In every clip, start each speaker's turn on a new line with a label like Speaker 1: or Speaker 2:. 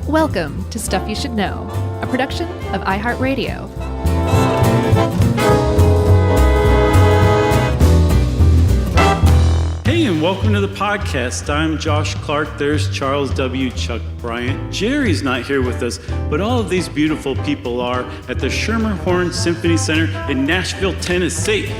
Speaker 1: Welcome to Stuff You Should Know, a production of iHeartRadio.
Speaker 2: Hey, and welcome to the podcast. I'm Josh Clark. There's Charles W. Chuck Bryant. Jerry's not here with us, but all of these beautiful people are at the Schermerhorn Symphony Center in Nashville, Tennessee.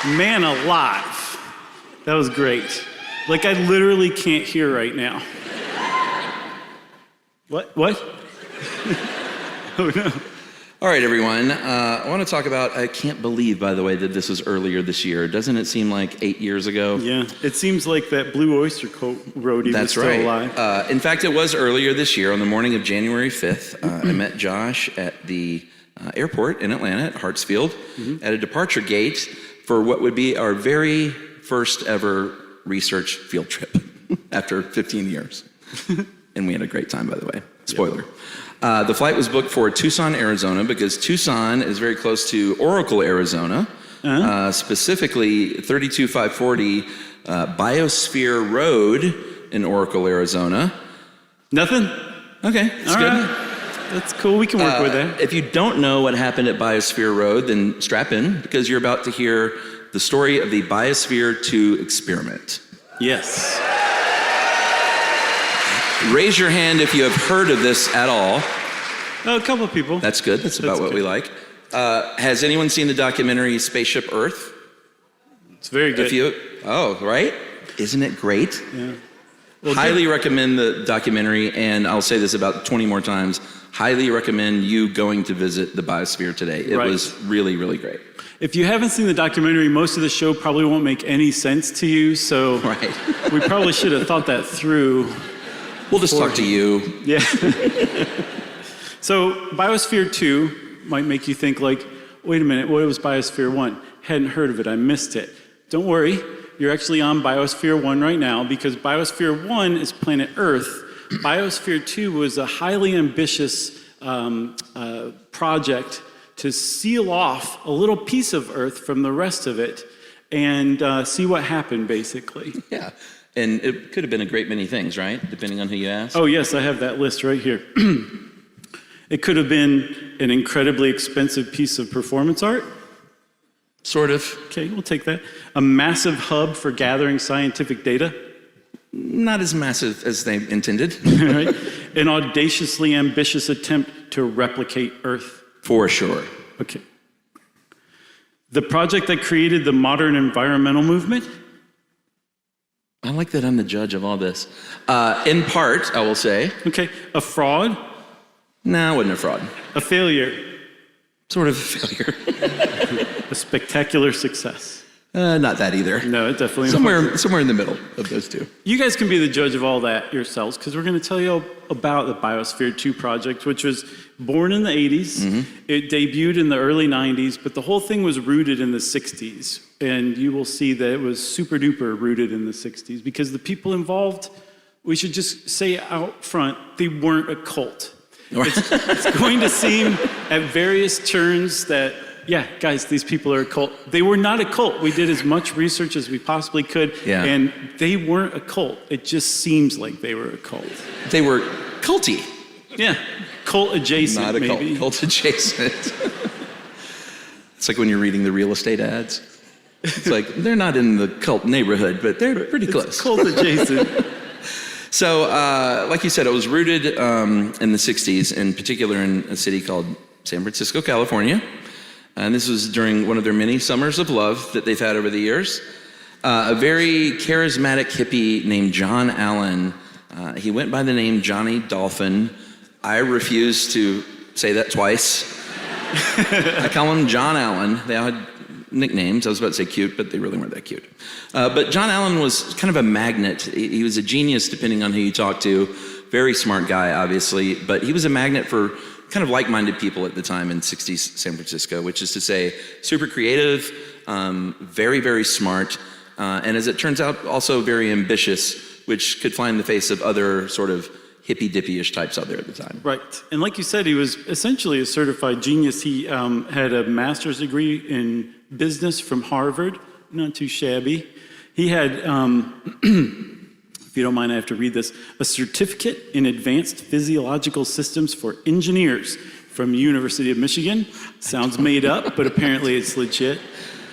Speaker 2: Man alive. That was great. Like, I literally can't hear right now. What? Oh, no.
Speaker 3: All right, everyone. I want to talk about, I can't believe, by the way, that this was earlier this year. Doesn't it seem like 8 years ago?
Speaker 2: Yeah, it seems like that Blue Oyster Cult roadie was still alive.
Speaker 3: In fact, it was earlier this year, on the morning of January 5th. I met Josh at the airport in Atlanta, at Hartsfield, at a departure gate for what would be our very first ever research field trip after 15 years. And we had a great time, by the way. Spoiler. The flight was booked for Tucson, Arizona, because Tucson is very close to Oracle, Arizona, specifically 32540 Biosphere Road in Oracle, Arizona.
Speaker 2: Nothing?
Speaker 3: Okay, that's good.
Speaker 2: Right. That's cool. We can work with that.
Speaker 3: If you don't know what happened at Biosphere Road, then strap in, because you're about to hear the story of the Biosphere II Experiment.
Speaker 2: Yes.
Speaker 3: Raise your hand if you have heard of this at all.
Speaker 2: Oh, a couple of people.
Speaker 3: That's good. That's about what we like. Has anyone seen the documentary Spaceship Earth?
Speaker 2: It's very good.
Speaker 3: Oh, right? Isn't it great?
Speaker 2: Yeah. Well,
Speaker 3: highly recommend the documentary, and I'll say this about 20 more times. Highly recommend you going to visit the Biosphere today. It was really, really great.
Speaker 2: If you haven't seen the documentary, most of the show probably won't make any sense to you, so we probably should have thought that through.
Speaker 3: We'll just talk to you.
Speaker 2: Yeah. So Biosphere 2 might make you think like, wait a minute, what was Biosphere 1? Hadn't heard of it, I missed it. Don't worry, you're actually on Biosphere 1 right now, because Biosphere 1 is planet Earth. Biosphere 2 was a highly ambitious project to seal off a little piece of Earth from the rest of it and see what happened, basically.
Speaker 3: Yeah, and it could have been a great many things, right? Depending on who you ask.
Speaker 2: Oh, yes, I have that list right here. It could have been an incredibly expensive piece of performance art.
Speaker 3: Sort of.
Speaker 2: Okay, we'll take that. A massive hub for gathering scientific data.
Speaker 3: Not as massive as they intended.
Speaker 2: Right? An audaciously ambitious attempt to replicate Earth.
Speaker 3: For sure.
Speaker 2: Okay. The project that created the modern environmental movement.
Speaker 3: I like that I'm the judge of all this. In part, I will say.
Speaker 2: Okay. A fraud.
Speaker 3: No, it wasn't a fraud.
Speaker 2: A failure.
Speaker 3: Sort of a failure.
Speaker 2: A spectacular success.
Speaker 3: Not that either.
Speaker 2: No, it definitely
Speaker 3: somewhere in the middle of those two.
Speaker 2: You guys can be the judge of all that yourselves, because we're going to tell you about the Biosphere 2 project, which was born in the 80s. It debuted in the early 90s, but the whole thing was rooted in the 60s. And you will see that it was super duper rooted in the 60s, because the people involved, we should just say out front, they weren't a cult. It's going to seem at various turns that, yeah, guys, these people are a cult. They were not a cult. We did as much research as we possibly could, and they weren't a cult. It just seems like they were a cult.
Speaker 3: They were culty.
Speaker 2: Yeah, cult adjacent,
Speaker 3: not a
Speaker 2: maybe.
Speaker 3: Cult adjacent. It's like when you're reading the real estate ads. It's like, they're not in the cult neighborhood, but they're pretty close.
Speaker 2: Cult adjacent.
Speaker 3: So, like you said, it was rooted in the 60s, in particular in a city called San Francisco, California. And this was during one of their many summers of love that they've had over the years. A very charismatic hippie named John Allen. He went by the name Johnny Dolphin. I refuse to say that twice. I call him John Allen. They all had nicknames. I was about to say cute, but they really weren't that cute. But John Allen was kind of a magnet. He was a genius, depending on who you talk to. Very smart guy, obviously, but he was a magnet for kind of like-minded people at the time in 60s San Francisco, which is to say super creative, very, very smart, and as it turns out, also very ambitious which could fly in the face of other sort of hippy-dippy-ish types out there at the time.
Speaker 2: Right. And like you said, he was essentially a certified genius. He had a master's degree in business from Harvard, not too shabby. He had, if you don't mind, I have to read this, a certificate in advanced physiological systems for engineers from University of Michigan. Sounds made up, but apparently it's legit.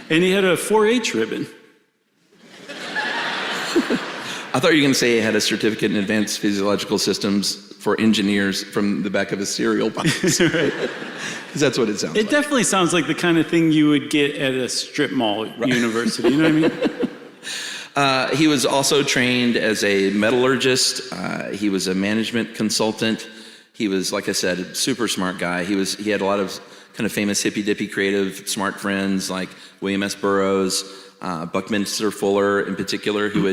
Speaker 2: And he had a 4-H ribbon.
Speaker 3: I thought you were going to say he had a certificate in advanced physiological systems for engineers from the back of a cereal box.
Speaker 2: Right.
Speaker 3: Because that's what it sounds like.
Speaker 2: It definitely sounds like the kind of thing you would get at a strip mall university, you know what I mean?
Speaker 3: He was also trained as a metallurgist. He was a management consultant. He was, like I said, a super smart guy. He had a lot of kind of famous hippy-dippy creative smart friends like William S. Burroughs, Buckminster Fuller in particular, who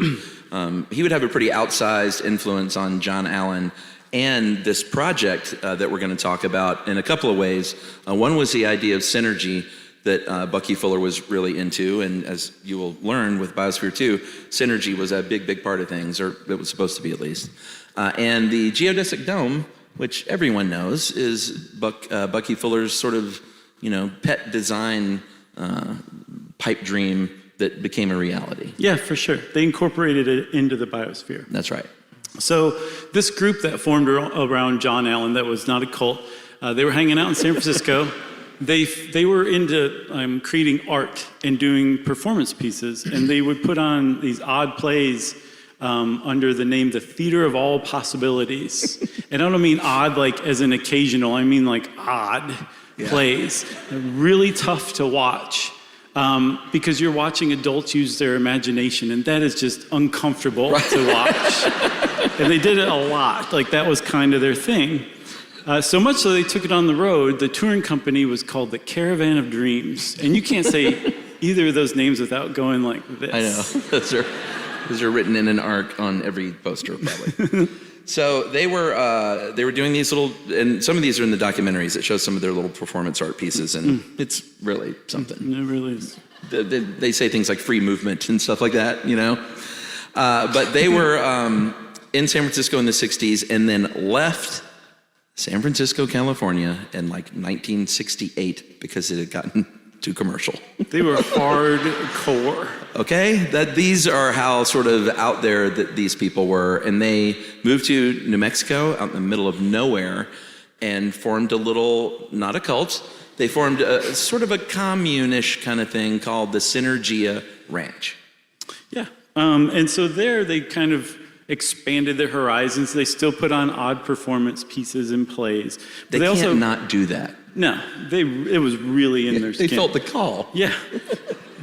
Speaker 3: he would have a pretty outsized influence on John Allen and this project that we're going to talk about in a couple of ways. One was the idea of synergy that Bucky Fuller was really into, and as you will learn with Biosphere II, synergy was a big, big part of things, or it was supposed to be at least. And the geodesic dome, which everyone knows, is Bucky Fuller's sort of, pet design pipe dream that became a reality.
Speaker 2: Yeah, for sure. They incorporated it into the biosphere.
Speaker 3: That's right.
Speaker 2: So this group that formed around John Allen, that was not a cult, they were hanging out in San Francisco. They were into creating art and doing performance pieces, and they would put on these odd plays under the name The Theater of All Possibilities. And I don't mean odd like as an occasional, I mean like odd plays. They're really tough to watch. Because you're watching adults use their imagination, and that is just uncomfortable to watch. And they did it a lot. Like, that was kind of their thing. So much so they took it on the road. The touring company was called the Caravan of Dreams. And you can't say either of those names without going like this.
Speaker 3: I know. Those are written in an arc on every poster, probably. So they were doing these little, and some of these are in the documentaries that show some of their little performance art pieces, and it's really something.
Speaker 2: It really is.
Speaker 3: They say things like free movement and stuff like that, But they were in San Francisco in the 60s and then left San Francisco, California in like 1968 because it had gotten too commercial.
Speaker 2: They were hardcore.
Speaker 3: Okay, these are how sort of out there that these people were, and they moved to New Mexico out in the middle of nowhere and formed a little, not a cult, they formed a sort of a commune-ish kind of thing called the Synergia Ranch.
Speaker 2: Yeah, and so there they kind of expanded their horizons. They still put on odd performance pieces and plays.
Speaker 3: They can't also not do that.
Speaker 2: No, it was really in their skin.
Speaker 3: They felt the call.
Speaker 2: Yeah.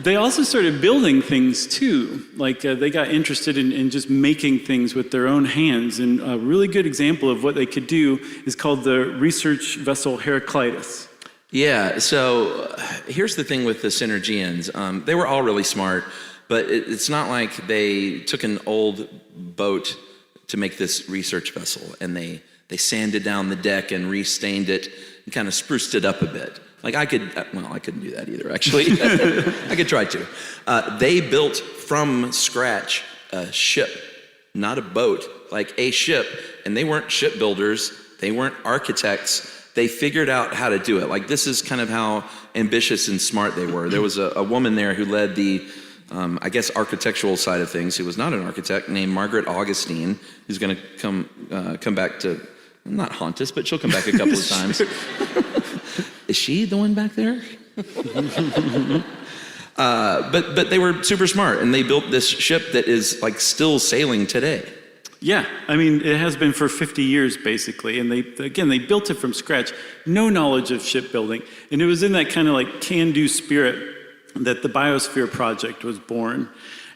Speaker 2: They also started building things too. Like they got interested in just making things with their own hands. And a really good example of what they could do is called the research vessel Heraclitus.
Speaker 3: Yeah, so here's the thing with the Synergians. They were all really smart, but it's not like they took an old boat to make this research vessel and they sanded down the deck and restained it and kind of spruced it up a bit. Like I couldn't do that either, actually. I could try to. They built from scratch a ship, not a boat, like a ship. And they weren't shipbuilders. They weren't architects. They figured out how to do it. Like this is kind of how ambitious and smart they were. There was a woman there who led the, architectural side of things, who was not an architect, named Margaret Augustine, who's going to come back to, not haunt us, but she'll come back a couple of times. Is she the one back there? But they were super smart, and they built this ship that is like still sailing today.
Speaker 2: Yeah, I mean, it has been for 50 years, basically. And they built it from scratch, no knowledge of shipbuilding. And it was in that kind of like can-do spirit that the Biosphere Project was born.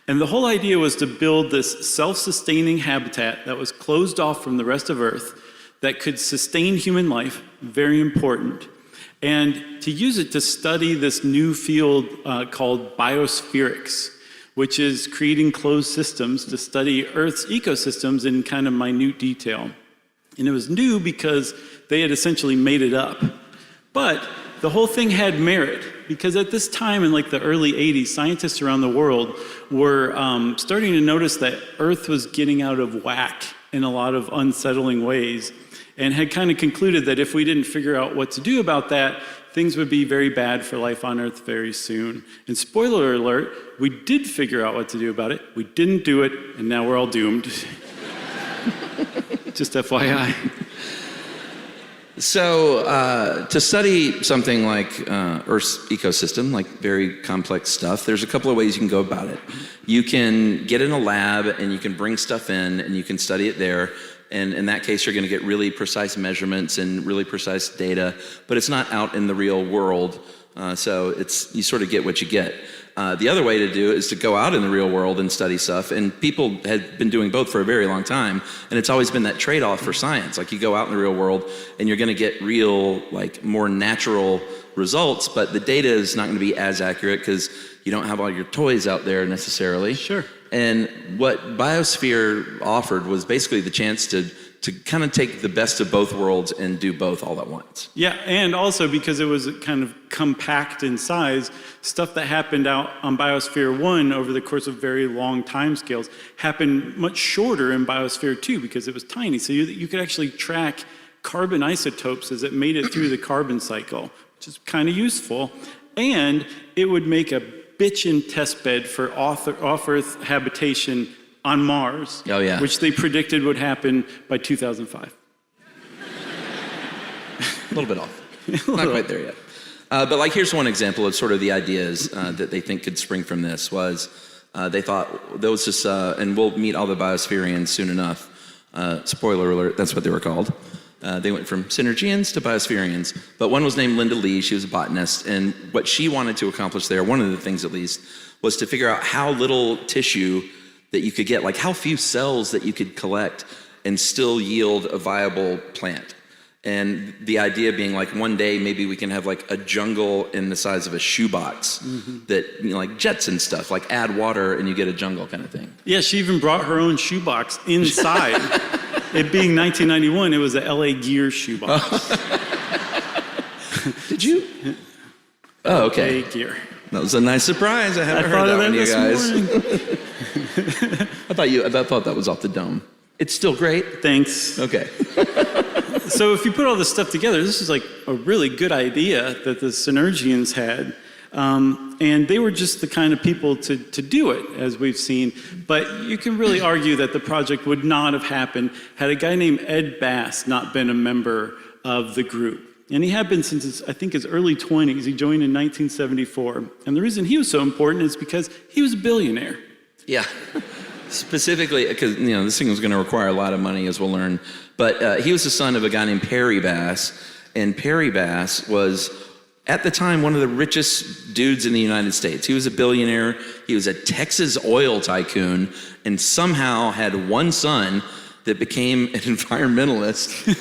Speaker 2: And the whole idea was to build this self-sustaining habitat that was closed off from the rest of Earth, that could sustain human life, very important, and to use it to study this new field called biospherics, which is creating closed systems to study Earth's ecosystems in kind of minute detail. And it was new because they had essentially made it up. But the whole thing had merit, because at this time in like the early 80s, scientists around the world were starting to notice that Earth was getting out of whack in a lot of unsettling ways, and had kind of concluded that if we didn't figure out what to do about that, things would be very bad for life on Earth very soon. And spoiler alert, we did figure out what to do about it. We didn't do it, and now we're all doomed. Just FYI.
Speaker 3: So to study something like Earth's ecosystem, like very complex stuff, there's a couple of ways you can go about it. You can get in a lab and you can bring stuff in and you can study it there. And in that case, you're going to get really precise measurements and really precise data, but it's not out in the real world. So you sort of get what you get. The other way to do it is to go out in the real world and study stuff. And people have been doing both for a very long time. And it's always been that trade-off for science. Like you go out in the real world and you're going to get real, like more natural results, but the data is not going to be as accurate because you don't have all your toys out there necessarily.
Speaker 2: Sure.
Speaker 3: And what Biosphere offered was basically the chance to kind of take the best of both worlds and do both all at once.
Speaker 2: Yeah, and also because it was kind of compact in size, stuff that happened out on Biosphere 1 over the course of very long time scales happened much shorter in Biosphere 2 because it was tiny. So you could actually track carbon isotopes as it made it through the carbon cycle, which is kind of useful. And it would make a bitchin' testbed for off-Earth habitation on Mars,
Speaker 3: oh, yeah.
Speaker 2: which they predicted would happen by 2005.
Speaker 3: A little bit off. Not quite there yet. But like, here's one example of sort of the ideas that they think could spring from this was they thought those just, and we'll meet all the biospherians soon enough. Spoiler alert, that's what they were called. They went from synergians to biospherians. But one was named Linda Lee. She was a botanist. And what she wanted to accomplish there, one of the things at least, was to figure out how little tissue that you could get, like how few cells that you could collect and still yield a viable plant. And the idea being like one day maybe we can have like a jungle in the size of a shoebox that, you know, like jets and stuff, like add water and you get a jungle kind of thing.
Speaker 2: Yeah, she even brought her own shoebox inside. It being 1991, it was a LA Gear shoebox.
Speaker 3: Did you? Oh, okay.
Speaker 2: LA Gear.
Speaker 3: That was a nice surprise. I haven't heard that one, you guys. I thought that was off the dome. It's still great.
Speaker 2: Thanks.
Speaker 3: Okay.
Speaker 2: So if you put all this stuff together, this is like a really good idea that the Synergians had. And they were just the kind of people to do it, as we've seen. But you can really argue that the project would not have happened had a guy named Ed Bass not been a member of the group. And he had been since his early 20s. He joined in 1974. And the reason he was so important is because he was a billionaire.
Speaker 3: Yeah. Specifically, because this thing was going to require a lot of money, as we'll learn. But he was the son of a guy named Perry Bass. And Perry Bass was, at the time, one of the richest dudes in the United States. He was a billionaire. He was a Texas oil tycoon. And somehow had one son that became an environmentalist.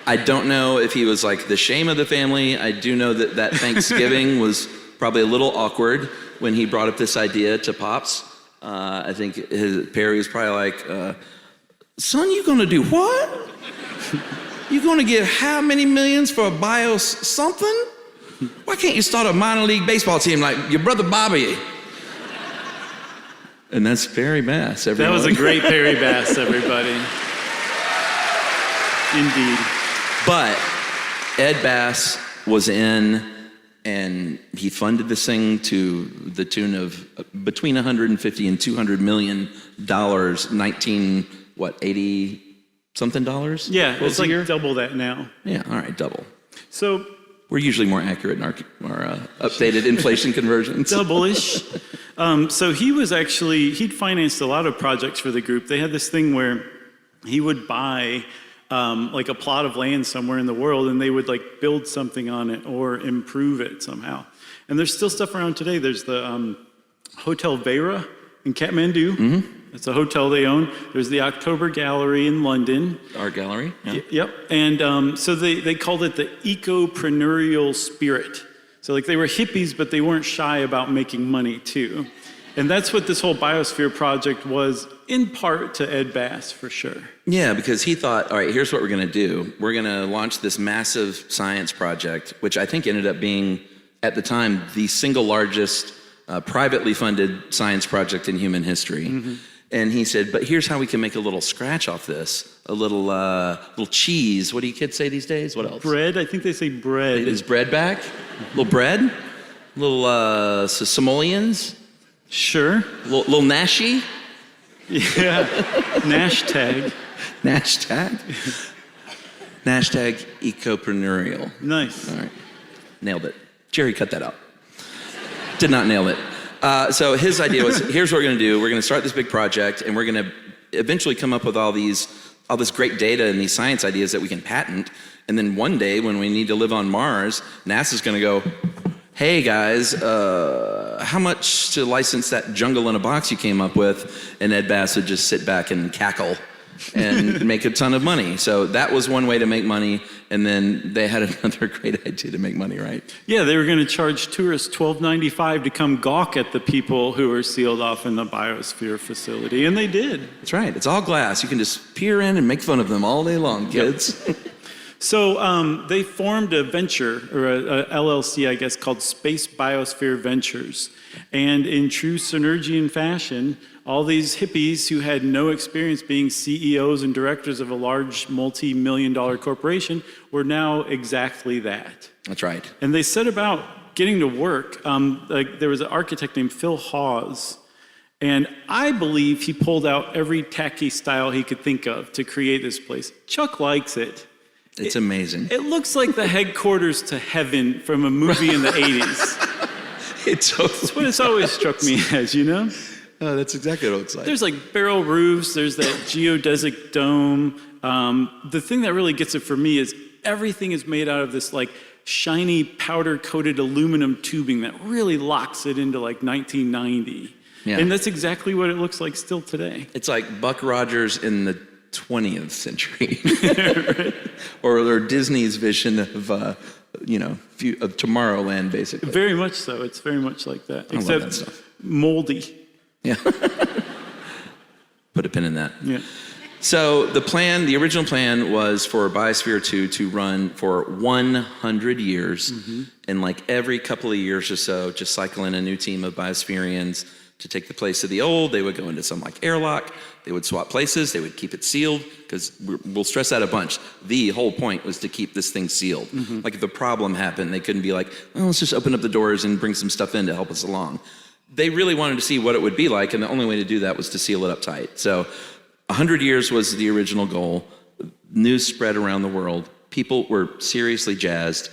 Speaker 3: I don't know if he was like the shame of the family. I do know that Thanksgiving was probably a little awkward when he brought up this idea to Pops. I think Perry was probably like, son, you gonna do what? You gonna give how many millions for a bios something? Why can't you start a minor league baseball team like your brother Bobby? And that's Perry Bass, everyone.
Speaker 2: That was a great Perry Bass, everybody. Indeed.
Speaker 3: But Ed Bass was in, and he funded this thing to the tune of between $150 and $200 million, 80 something dollars?
Speaker 2: Yeah, it's like double that now.
Speaker 3: Yeah, all right, double.
Speaker 2: So
Speaker 3: we're usually more accurate in our updated inflation conversions.
Speaker 2: Double-ish. So he'd financed a lot of projects for the group. They had this thing where he would buy like a plot of land somewhere in the world, and they would like build something on it or improve it somehow. And there's still stuff around today. There's the Hotel Vera in Kathmandu. Mm-hmm. It's a hotel they own. There's the October Gallery in London.
Speaker 3: Art gallery. Yeah.
Speaker 2: Yep. And so they called it the ecopreneurial spirit. So like they were hippies, but they weren't shy about making money too. And that's what this whole Biosphere project was, in part to Ed Bass, for sure.
Speaker 3: Yeah, because he thought, all right, here's what we're going to do. We're going to launch this massive science project, which I think ended up being, at the time, the single largest privately funded science project in human history. Mm-hmm. And he said, but here's how we can make a little scratch off this, a little cheese. What do you kids say these days? What else?
Speaker 2: Bread. I think they say bread.
Speaker 3: Is bread back? A little bread? Little simoleons?
Speaker 2: Sure.
Speaker 3: Little Nashy?
Speaker 2: Yeah. Nashtag.
Speaker 3: Nashtag? Nashtag ecopreneurial.
Speaker 2: Nice.
Speaker 3: All right. Nailed it. Jerry, cut that out. Did not nail it. So his idea was, here's what we're going to do. We're going to start this big project, and we're going to eventually come up with all this great data and these science ideas that we can patent. And then one day, when we need to live on Mars, NASA's going to go, hey guys, how much to license that jungle in a box you came up with? And Ed Bass would just sit back and cackle and make a ton of money. So that was one way to make money. And then they had another great idea to make money, right?
Speaker 2: Yeah, they were going to charge tourists $12.95 to come gawk at the people who were sealed off in the Biosphere facility. And they did.
Speaker 3: That's right. It's all glass. You can just peer in and make fun of them all day long, kids. Yep.
Speaker 2: So they formed a venture, or a LLC, I guess, called Space Biosphere Ventures. And in true Synergian fashion, all these hippies who had no experience being CEOs and directors of a large multi-million-dollar corporation were now exactly that.
Speaker 3: That's right.
Speaker 2: And they set about getting to work. There was an architect named Phil Hawes, and I believe he pulled out every tacky style he could think of to create this place. Chuck likes it.
Speaker 3: It's amazing.
Speaker 2: It looks like the headquarters to heaven from a movie in the 80s.
Speaker 3: It totally
Speaker 2: That's what it's always struck me as, you know?
Speaker 3: Oh, that's exactly what it looks like.
Speaker 2: There's like barrel roofs, there's that geodesic dome. The thing that really gets it for me is everything is made out of this like shiny powder-coated aluminum tubing that really locks it into like 1990.
Speaker 3: Yeah.
Speaker 2: And that's exactly what it looks like still today.
Speaker 3: It's like Buck Rogers in the 20th century. Right. or Disney's vision of Tomorrowland, basically.
Speaker 2: Very much so. It's very much like that.
Speaker 3: I love that stuff.
Speaker 2: Moldy.
Speaker 3: Yeah. Put a pin in that.
Speaker 2: Yeah.
Speaker 3: So the original plan was for Biosphere 2 to run for 100 years. Mm-hmm. And like every couple of years or so, just cycle in a new team of Biospherians to take the place of the old. They would go into some like airlock. They would swap places. They would keep it sealed, because we'll stress that a bunch. The whole point was to keep this thing sealed. Mm-hmm. Like if the problem happened, they couldn't be like, well, let's just open up the doors and bring some stuff in to help us along. They really wanted to see what it would be like, and the only way to do that was to seal it up tight. So 100 years was the original goal. News spread around the world. People were seriously jazzed.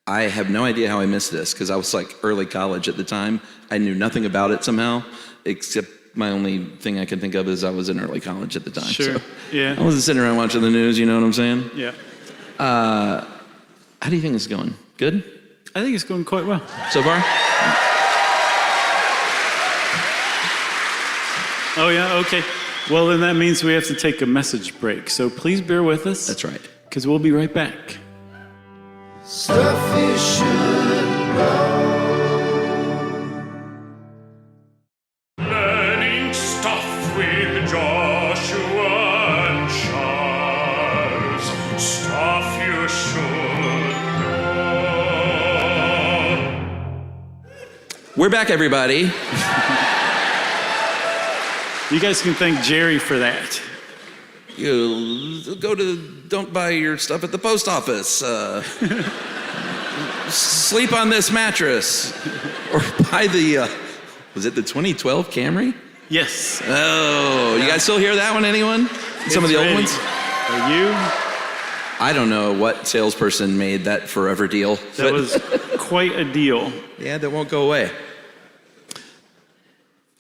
Speaker 3: I have no idea how I missed this, because I was like early college at the time. I knew nothing about it somehow, except my only thing I can think of is I was in early college at the time.
Speaker 2: Sure,
Speaker 3: so
Speaker 2: yeah.
Speaker 3: I wasn't sitting around watching the news, you know what I'm saying?
Speaker 2: Yeah.
Speaker 3: How do you think it's going? Good?
Speaker 2: I think it's going quite well.
Speaker 3: So far?
Speaker 2: Oh, yeah, okay. Well, then that means we have to take a message break. So please bear with us.
Speaker 3: That's right.
Speaker 2: Because we'll be right back.
Speaker 4: Stuff you should know.
Speaker 5: Learning stuff with Joshua and Charles. Stuff you should know.
Speaker 3: We're back, everybody.
Speaker 2: You guys can thank Jerry for that.
Speaker 3: You don't buy your stuff at the post office. Sleep on this mattress. Or buy was it the 2012 Camry?
Speaker 2: Yes.
Speaker 3: Oh, you guys still hear that one, anyone? Some of the old ones?
Speaker 2: Are you?
Speaker 3: I don't know what salesperson made that forever deal.
Speaker 2: That was quite a deal.
Speaker 3: Yeah, that won't go away.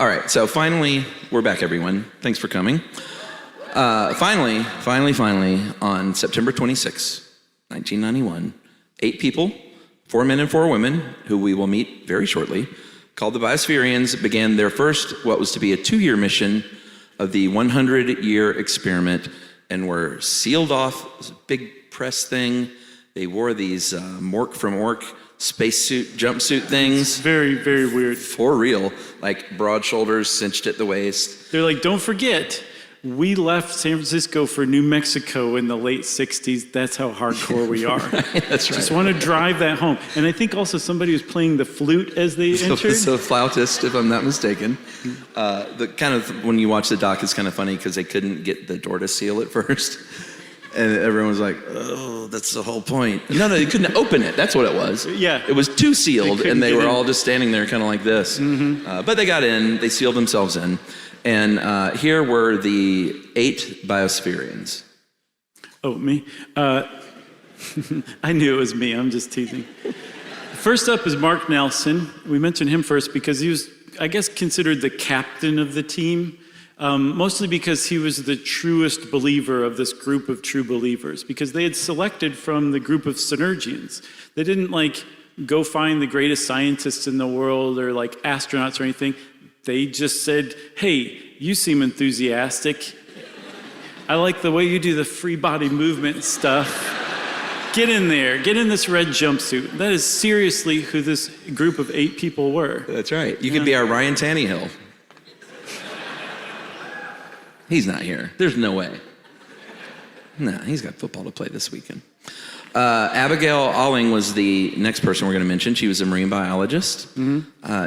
Speaker 3: All right, so finally, we're back, everyone. Thanks for coming. Finally, on September 26, 1991, 8 people, 4 men and 4 women, who we will meet very shortly, called the Biospherians, began their first, what was to be a 2-year mission of the 100-year experiment, and were sealed off. It was a big press thing. They wore these Mork from Ork spacesuit, jumpsuit things.
Speaker 2: Very, very weird.
Speaker 3: For real. Like broad shoulders, cinched at the waist.
Speaker 2: They're like, don't forget, we left San Francisco for New Mexico in the late 60s. That's how hardcore we are.
Speaker 3: That's right.
Speaker 2: Just want to drive that home. And I think also somebody was playing the flute as they entered.
Speaker 3: So flautist, if I'm not mistaken. The kind of, when you watch the doc, it's kind of funny because they couldn't get the door to seal at first. And everyone was like, oh, that's the whole point. No, they couldn't open it. That's what it was.
Speaker 2: Yeah.
Speaker 3: It was too sealed, and they were
Speaker 2: in.
Speaker 3: all just standing there kind of like this. But they got in. They sealed themselves in. And here were the 8 Biospherians.
Speaker 2: Oh, me? I knew it was me. I'm just teasing. First up is Mark Nelson. We mentioned him first because he was, I guess, considered the captain of the team. Mostly because he was the truest believer of this group of true believers, because they had selected from the group of Synergians. They didn't go find the greatest scientists in the world or astronauts or anything. They just said, hey, you seem enthusiastic. I like the way you do the free body movement stuff. Get in there, get in this red jumpsuit. That is seriously who this group of 8 people were.
Speaker 3: That's right. You could be our Ryan Tannehill. He's not here. There's no way. No, he's got football to play this weekend. Abigail Alling was the next person we're going to mention. She was a marine biologist.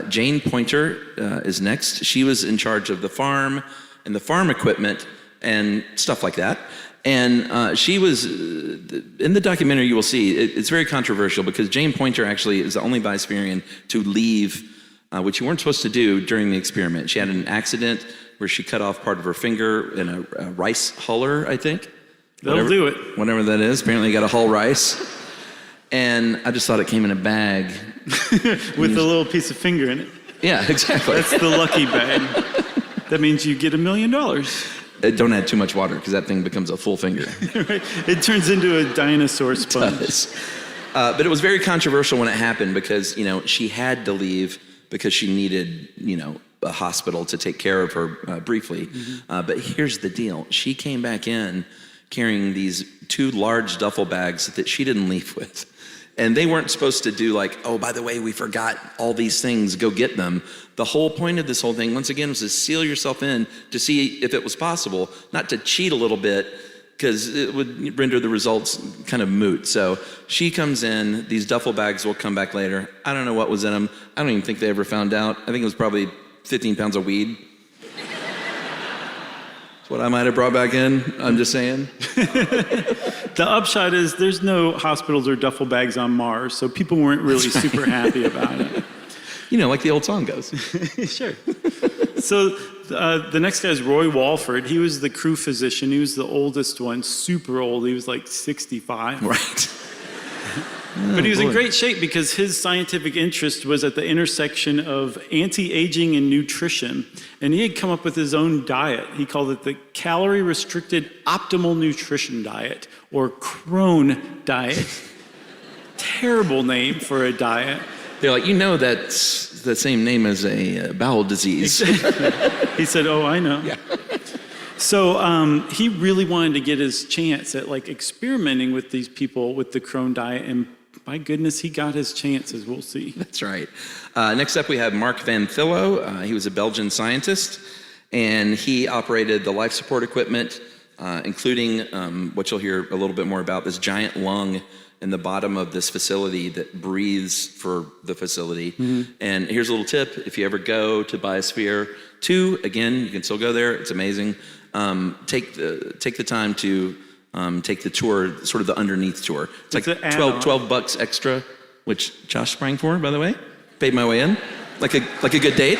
Speaker 3: Jane Pointer is next. She was in charge of the farm and the farm equipment and stuff like that. And she was, in the documentary you will see, it's very controversial because Jane Pointer actually is the only Biospherian to leave, which you weren't supposed to do during the experiment. She had an accident where she cut off part of her finger in a rice huller, I think.
Speaker 2: They'll do it.
Speaker 3: Whatever that is. Apparently you got to hull rice. And I just thought it came in a bag.
Speaker 2: With a little piece of finger in it.
Speaker 3: Yeah, exactly.
Speaker 2: That's the lucky bag. That means you get $1 million.
Speaker 3: Don't add too much water because that thing becomes a full finger.
Speaker 2: Right. It turns into a dinosaur sponge.
Speaker 3: It does. But it was very controversial when it happened because, she had to leave because she needed, a hospital to take care of her briefly. But here's the deal. She came back in carrying these 2 large duffel bags that she didn't leave with. And they weren't supposed to do oh, by the way, we forgot all these things, go get them. The whole point of this whole thing, once again, was to seal yourself in to see if it was possible, not to cheat a little bit, because it would render the results kind of moot. So she comes in, these duffel bags will come back later. I don't know what was in them. I don't even think they ever found out. I think it was probably 15 pounds of weed. That's what I might have brought back in, I'm just saying.
Speaker 2: The upshot is there's no hospitals or duffel bags on Mars, so people weren't really super happy about it.
Speaker 3: Like the old song goes.
Speaker 2: Sure. So the next guy is Roy Walford. He was the crew physician. He was the oldest one, super old. He was 65.
Speaker 3: Right.
Speaker 2: But he was in great shape because his scientific interest was at the intersection of anti-aging and nutrition. And he had come up with his own diet. He called it the calorie-restricted optimal nutrition diet, or Crone diet. Terrible name for a diet.
Speaker 3: They're like, that's the same name as a bowel disease.
Speaker 2: He said, oh, I know.
Speaker 3: Yeah.
Speaker 2: So he really wanted to get his chance at experimenting with these people with the Crone diet, and by goodness, he got his chances. We'll see.
Speaker 3: That's right. Next up, we have Mark Van Thillo. He was a Belgian scientist, and he operated the life support equipment, including what you'll hear a little bit more about, this giant lung in the bottom of this facility that breathes for the facility. And here's a little tip. If you ever go to Biosphere II, again, you can still go there. It's amazing. Take the time to take the tour, sort of the underneath tour. It's like $12 extra, which Josh sprang for, by the way. Paid my way in, like a good date.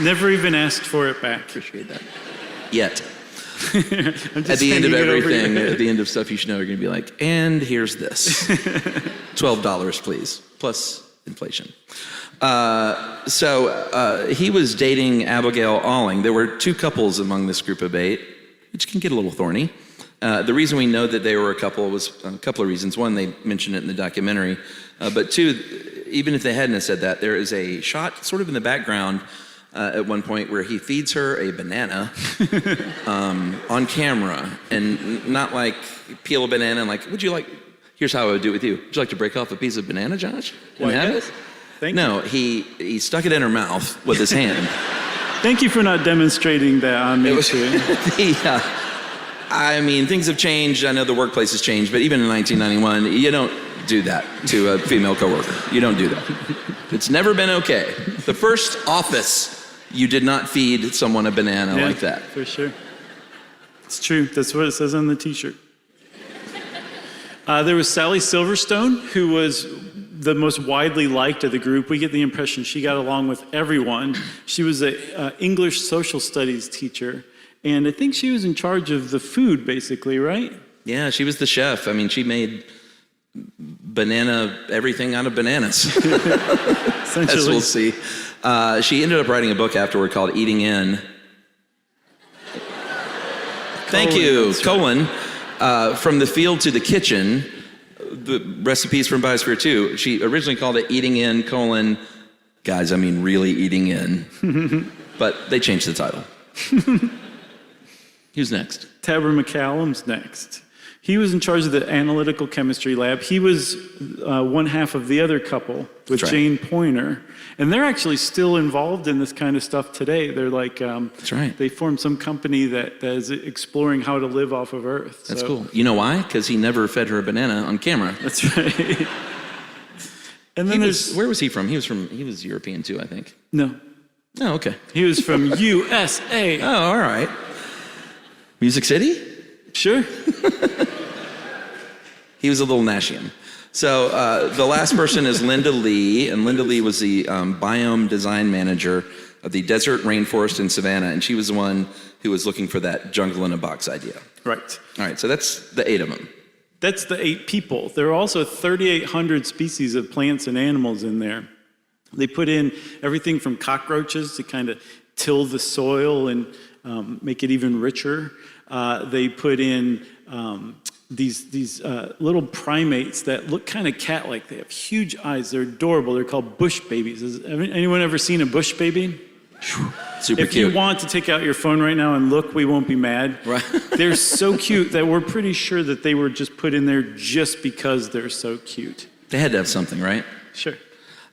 Speaker 2: Never even asked for it back.
Speaker 3: Appreciate that. Yet. At the end of everything, at the end of stuff you should know, you're going to be like, and here's this. $12, please, plus inflation. So he was dating Abigail Alling. There were 2 couples among this group of 8, which can get a little thorny. The reason we know that they were a couple was a couple of reasons. One, they mentioned it in the documentary. But 2, even if they hadn't said that, there is a shot sort of in the background at one point where he feeds her a banana on camera, and not peel a banana and would you like, Here's how I would do it with you. Would you like to break off a piece of banana, Josh?
Speaker 2: Well,
Speaker 3: have
Speaker 2: yes.
Speaker 3: it?
Speaker 2: Thank
Speaker 3: No, he stuck it in her mouth with his hand.
Speaker 2: Thank you for not demonstrating that on me, too.
Speaker 3: I mean, things have changed. I know the workplace has changed, but even in 1991, you don't do that to a female coworker. You don't do that. It's never been okay. The first office, you did not feed someone a banana like that.
Speaker 2: For sure. It's true. That's what it says on the T-shirt. There was Sally Silverstone, who was the most widely liked of the group. We get the impression she got along with everyone. She was an English social studies teacher, and I think she was in charge of the food, basically, right?
Speaker 3: Yeah, she was the chef. I mean, she made everything out of bananas,
Speaker 2: Essentially.
Speaker 3: as we'll see. She ended up writing a book afterward called Eating In. Thank you, colon. From the field to the kitchen, the recipes from Biosphere II. She originally called it Eating In, colon, guys, I mean really eating in. But they changed the title. Who's next?
Speaker 2: Tabor McCallum's next. He was in charge of the analytical chemistry lab. He was one half of the other couple with Jane Poynter. And they're actually still involved in this kind of stuff today. They're like,
Speaker 3: That's right.
Speaker 2: They formed some company that is exploring how to live off of Earth.
Speaker 3: That's cool. You know why? Because he never fed her a banana on camera.
Speaker 2: That's right. And then
Speaker 3: where was he from? He was European too, I think.
Speaker 2: No.
Speaker 3: Oh, okay.
Speaker 2: He was from USA.
Speaker 3: Oh, all right. Music City?
Speaker 2: Sure.
Speaker 3: He was a little Nashian. So the last person is Linda Lee, and Linda Lee was the biome design manager of the desert, rainforest, and savanna, and she was the one who was looking for that jungle in a box idea.
Speaker 2: Right.
Speaker 3: All right, so that's the 8 of them.
Speaker 2: That's the 8 people. There are also 3,800 species of plants and animals in there. They put in everything from cockroaches to kind of till the soil and make it even richer. They put in these little primates that look kind of cat-like. They have huge eyes. They're adorable. They're called bush babies. Has anyone ever seen a bush baby?
Speaker 3: Super
Speaker 2: if
Speaker 3: cute.
Speaker 2: you want to take out your phone right now and look, we won't be mad.
Speaker 3: Right.
Speaker 2: They're so cute that we're pretty sure that they were just put in there just because they're so cute.
Speaker 3: They had to have something, right?
Speaker 2: Sure.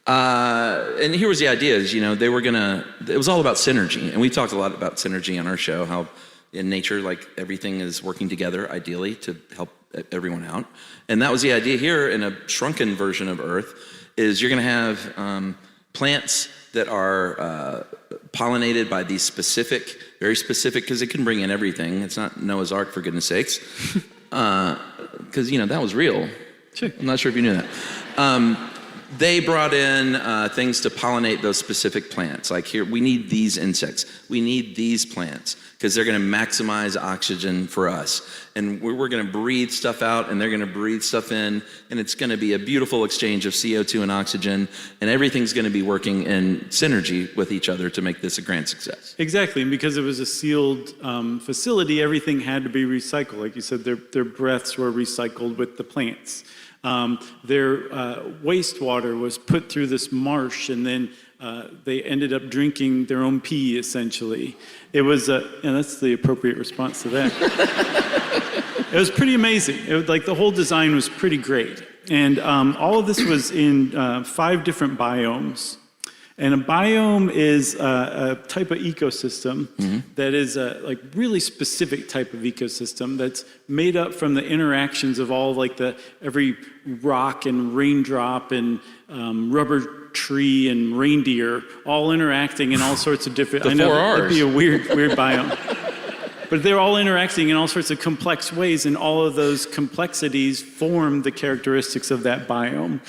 Speaker 3: And here was the idea is, they were it was all about synergy. And we talked a lot about synergy on our show, how in nature, like everything is working together ideally to help everyone out. And that was the idea here in a shrunken version of Earth, is you're gonna have plants that are pollinated by these specific, very specific, because it can bring in everything. It's not Noah's Ark, for goodness sakes. Because, that was real.
Speaker 2: Sure.
Speaker 3: I'm not sure if you knew that. They brought in things to pollinate those specific plants. Like here, we need these insects. We need these plants because they're going to maximize oxygen for us. And we're going to breathe stuff out and they're going to breathe stuff in. And it's going to be a beautiful exchange of CO2 and oxygen. And everything's going to be working in synergy with each other to make this a grand success.
Speaker 2: Exactly. And because it was a sealed facility, everything had to be recycled. Like you said, their breaths were recycled with the plants. Their wastewater was put through this marsh, and then they ended up drinking their own pee, essentially. It was, and that's the appropriate response to that. It was pretty amazing. It was, the whole design was pretty great. And all of this was in 5 different biomes. And a biome is a type of ecosystem that is a really specific type of ecosystem that's made up from the interactions of all every rock and raindrop and rubber tree and reindeer all interacting in all sorts of different.
Speaker 3: The
Speaker 2: I know
Speaker 3: 4 Rs.
Speaker 2: that'd be a weird biome. But they're all interacting in all sorts of complex ways, and all of those complexities form the characteristics of that biome.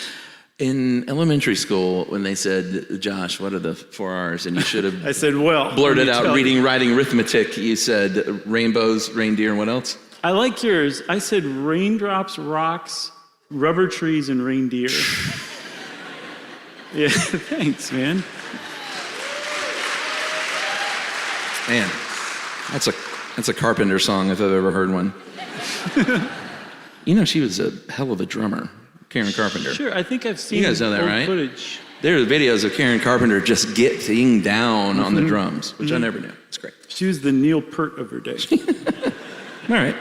Speaker 3: In elementary school, when they said, Josh, what are the 4 Rs? And you should have
Speaker 2: I said, well,
Speaker 3: blurted out reading, writing, arithmetic. You said rainbows, reindeer, and what else?
Speaker 2: I like yours. I said raindrops, rocks, rubber trees, and reindeer. Yeah, thanks, man.
Speaker 3: Man, that's a Carpenter song if I've ever heard one. She was a hell of a drummer. Karen Carpenter.
Speaker 2: Sure, I think I've seen
Speaker 3: You guys know that,
Speaker 2: old
Speaker 3: right?
Speaker 2: footage.
Speaker 3: There are videos of Karen Carpenter just getting down on the drums, which I never knew. It's great.
Speaker 2: She was the Neil Peart of her day.
Speaker 3: All right.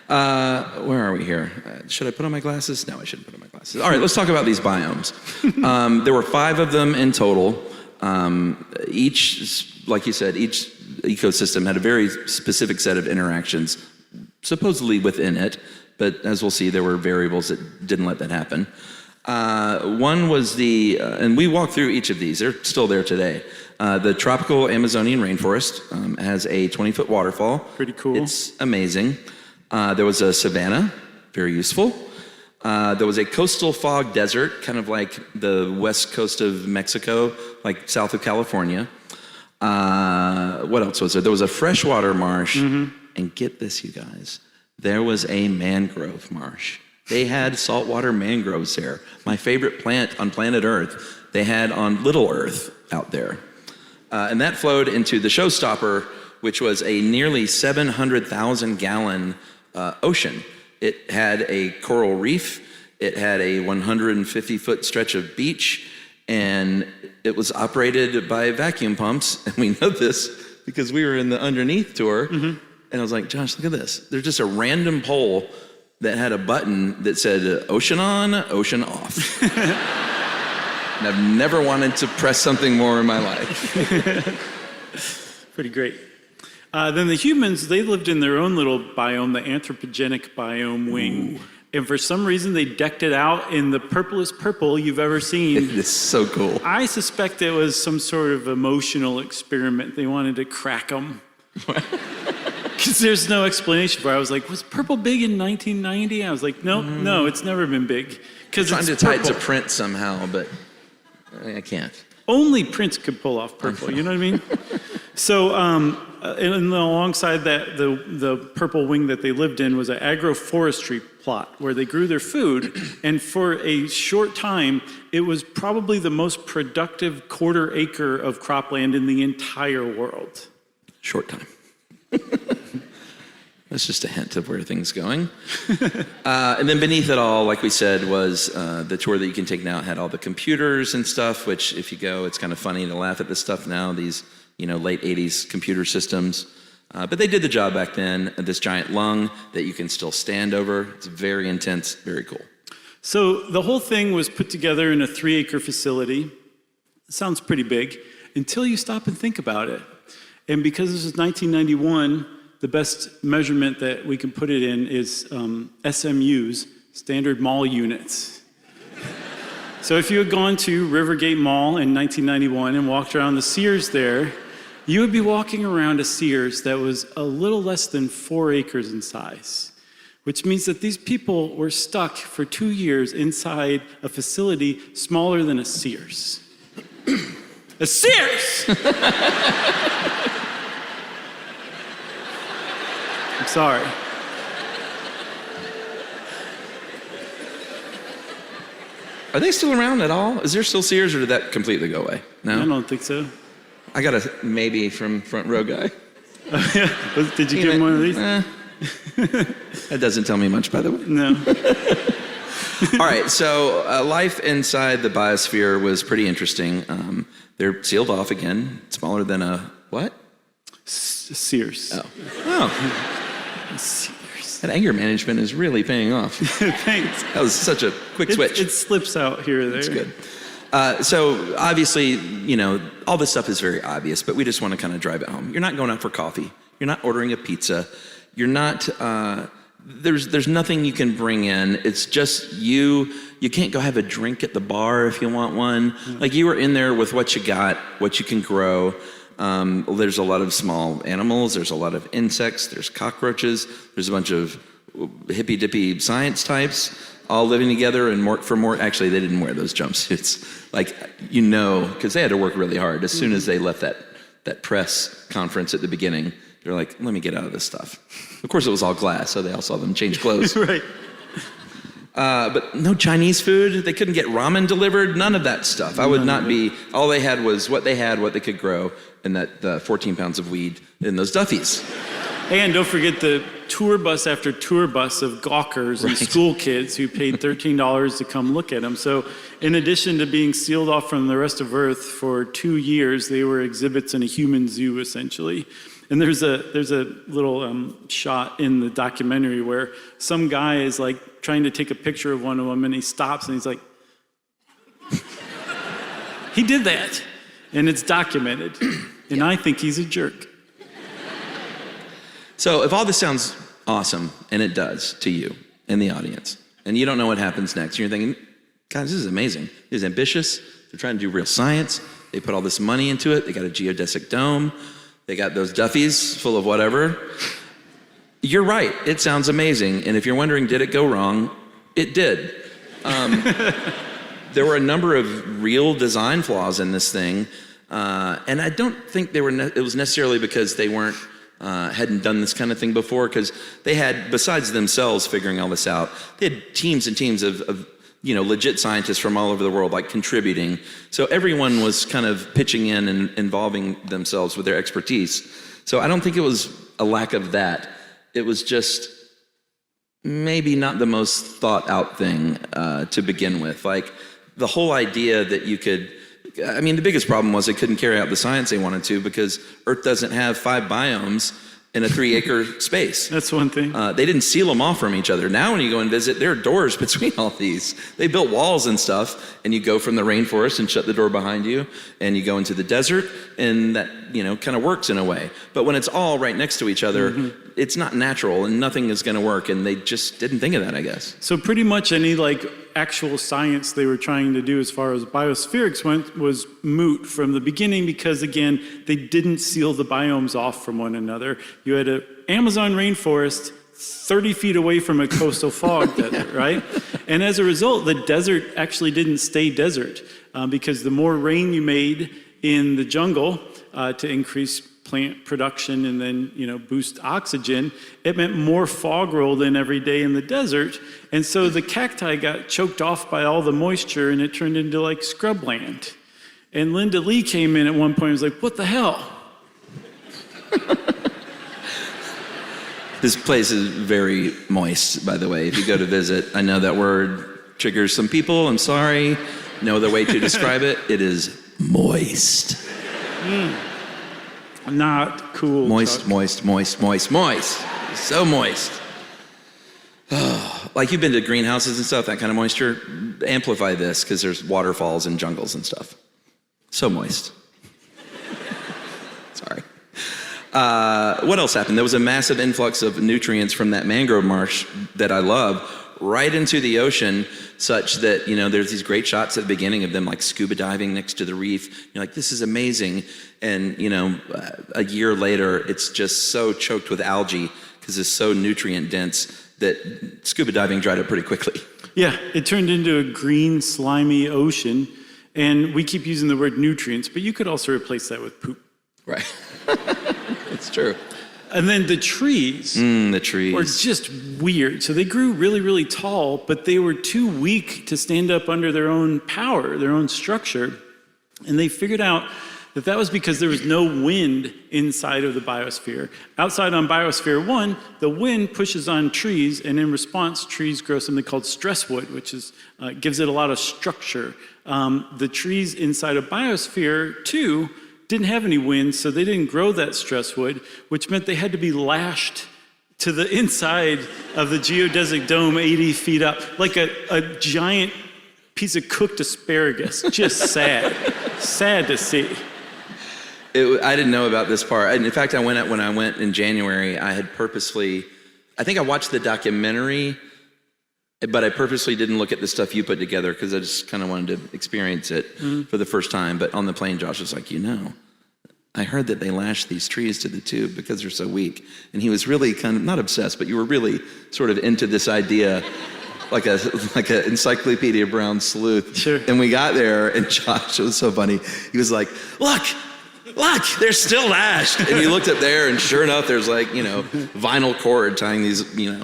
Speaker 3: Where are we here? Should I put on my glasses? No, I shouldn't put on my glasses. All right, let's talk about these biomes. There were 5 of them in total. Each, like you said, each ecosystem had a very specific set of interactions, supposedly within it, but as we'll see, there were variables that didn't let that happen. One was and we walked through each of these, they're still there today. The tropical Amazonian rainforest has a 20-foot waterfall.
Speaker 2: Pretty cool.
Speaker 3: It's amazing. There was a savanna, very useful. There was a coastal fog desert, kind of like the west coast of Mexico, like south of California. What else was there? There was a freshwater marsh. And get this, you guys, there was a mangrove marsh. They had saltwater mangroves there. My favorite plant on planet Earth, they had on Little Earth out there. And that flowed into the showstopper, which was a nearly 700,000 gallon ocean. It had a coral reef, it had a 150-foot stretch of beach, and it was operated by vacuum pumps. And we know this because we were in the underneath tour. And I was like, Josh, look at this. There's just a random pole that had a button that said ocean on, ocean off. And I've never wanted to press something more in my life.
Speaker 2: Pretty great. Then the humans, they lived in their own little biome, the anthropogenic biome wing. Ooh. And for some reason, they decked it out in the purplest purple you've ever seen.
Speaker 3: It's so cool.
Speaker 2: I suspect it was some sort of emotional experiment. They wanted to crack them. Because there's no explanation for it. I was like, was purple big in 1990? I was like, no, it's never been big. Because
Speaker 3: trying to tie it to print somehow, but I can't.
Speaker 2: Only Prince could pull off purple, you know what I mean? So, and alongside that, the purple wing that they lived in was an agroforestry plot where they grew their food. And for a short time, it was probably the most productive quarter acre of cropland in the entire world.
Speaker 3: Short time. That's just a hint of where things going. And then beneath it all, like we said, was the tour that you can take now. It had all the computers and stuff, which if you go, it's kind of funny to laugh at this stuff now, these late 80s computer systems. But they did the job back then. This giant lung that you can still stand over. It's very intense, very cool.
Speaker 2: So the whole thing was put together in a 3-acre facility. It sounds pretty big until you stop and think about it. And because this is 1991, the best measurement that we can put it in is SMUs, standard mall units. So if you had gone to Rivergate Mall in 1991 and walked around the Sears there, you would be walking around a Sears that was a little less than 4 acres in size, which means that these people were stuck for 2 years inside a facility smaller than a Sears. A Sears! I'm sorry.
Speaker 3: Are they still around at all? Is there still Sears, or did that completely go away? No?
Speaker 2: I don't think so.
Speaker 3: I got a maybe from front row guy.
Speaker 2: Did you give him one of these?
Speaker 3: That doesn't tell me much, by the way.
Speaker 2: No.
Speaker 3: All right, so life inside the biosphere was pretty interesting. They're sealed off again, smaller than a what?
Speaker 2: Sears.
Speaker 3: Oh.
Speaker 2: Sears.
Speaker 3: That anger management is really paying off.
Speaker 2: Thanks.
Speaker 3: That was such a quick switch.
Speaker 2: It slips out here or there.
Speaker 3: That's good. So obviously, all this stuff is very obvious, but we just want to kind of drive it home. You're not going out for coffee. You're not ordering a pizza. You're not, there's nothing you can bring in. It's just you. You can't go have a drink at the bar if you want one. Like, you were in there with what you got, what you can grow. There's a lot of small animals. There's a lot of insects. There's cockroaches. There's a bunch of hippy-dippy science types all living together. And actually, they didn't wear those jumpsuits. Because they had to work really hard. As soon as they left that press conference at the beginning, they're like, let me get out of this stuff. Of course, it was all glass, so they all saw them change clothes.
Speaker 2: Right.
Speaker 3: But no Chinese food. They couldn't get ramen delivered. None of that stuff. I would not be. All they had was what they had, what they could grow, and that 14 pounds of weed in those Duffies.
Speaker 2: And don't forget the tour bus after tour bus of gawkers and school kids who paid $13 to come look at them. So in addition to being sealed off from the rest of Earth for 2 years, they were exhibits in a human zoo, essentially. And there's a little shot in the documentary where some guy is like trying to take a picture of one of them, and he stops and he's like, he did that. And it's documented. And I think he's a jerk.
Speaker 3: So if all this sounds awesome, and it does to you in the audience, and you don't know what happens next, you're thinking, God, this is amazing. This is ambitious. They're trying to do real science. They put all this money into it. They got a geodesic dome. They got those Duffies full of whatever. You're right. It sounds amazing. And if you're wondering, did it go wrong? It did. There were a number of real design flaws in this thing. And I don't think it was necessarily because they hadn't done this kind of thing before, because they had, besides themselves figuring all this out, they had teams and teams of legit scientists from all over the world, like contributing. So everyone was kind of pitching in and involving themselves with their expertise. So I don't think it was a lack of that. It was just maybe not the most thought out thing to begin with. Like the whole idea that you could, the biggest problem was they couldn't carry out the science they wanted to because Earth doesn't have 5 biomes in a 3-acre space.
Speaker 2: That's one thing.
Speaker 3: They didn't seal them off from each other. Now when you go and visit, there are doors between all these. They built walls and stuff, and you go from the rainforest and shut the door behind you, and you go into the desert, and that, kind of works in a way. But when it's all right next to each other, it's not natural, and nothing is gonna work, and they just didn't think of that, I guess.
Speaker 2: So pretty much any actual science they were trying to do as far as biospherics went was moot from the beginning because, again, they didn't seal the biomes off from one another. You had an Amazon rainforest 30 feet away from a coastal fog desert, right? And as a result, the desert actually didn't stay desert because the more rain you made in the jungle to increase plant production and then boost oxygen, it meant more fog rolled in every day in the desert, and so the cacti got choked off by all the moisture and it turned into like scrubland. And Linda Lee came in at one point and was like, what the hell?
Speaker 3: This place is very moist, by the way. If you go to visit, I know that word triggers some people. I'm sorry. No other way to describe it. It is moist.
Speaker 2: Not cool.
Speaker 3: Moist. So moist. Like you've been to greenhouses and stuff, that kind of moisture. Amplify this because there's waterfalls and jungles and stuff. So moist. Sorry. What else happened? There was a massive influx of nutrients from that mangrove marsh that I love right into the ocean, such that, there's these great shots at the beginning of them like scuba diving next to the reef. You're like, this is amazing. And, a year later, it's just so choked with algae because it's so nutrient dense that scuba diving dried up pretty quickly.
Speaker 2: Yeah, it turned into a green, slimy ocean. And we keep using the word nutrients, but you could also replace that with poop.
Speaker 3: Right. It's true.
Speaker 2: And then the trees.
Speaker 3: The trees.
Speaker 2: Were just weird. So they grew really, really tall, but they were too weak to stand up under their own power, their own structure. And they figured out that was because there was no wind inside of the biosphere. Outside on Biosphere 1, the wind pushes on trees, and in response, trees grow something called stress wood, which gives it a lot of structure. The trees inside of Biosphere 2 didn't have any wind, so they didn't grow that stress wood, which meant they had to be lashed to the inside of the geodesic dome 80 feet up, like a giant piece of cooked asparagus. Just sad. Sad to see.
Speaker 3: I didn't know about this part. In fact, when I went in January, I think I watched the documentary, but I purposely didn't look at the stuff you put together because I just kind of wanted to experience it for the first time. But on the plane, Josh was like, I heard that they lashed these trees to the tube because they're so weak. And he was really kind of, not obsessed, but you were really sort of into this idea, like a Encyclopedia Brown sleuth.
Speaker 2: Sure.
Speaker 3: And we got there, and Josh, it was so funny. He was like, look, they're still lashed. And you looked up there, and sure enough, there's vinyl cord tying these,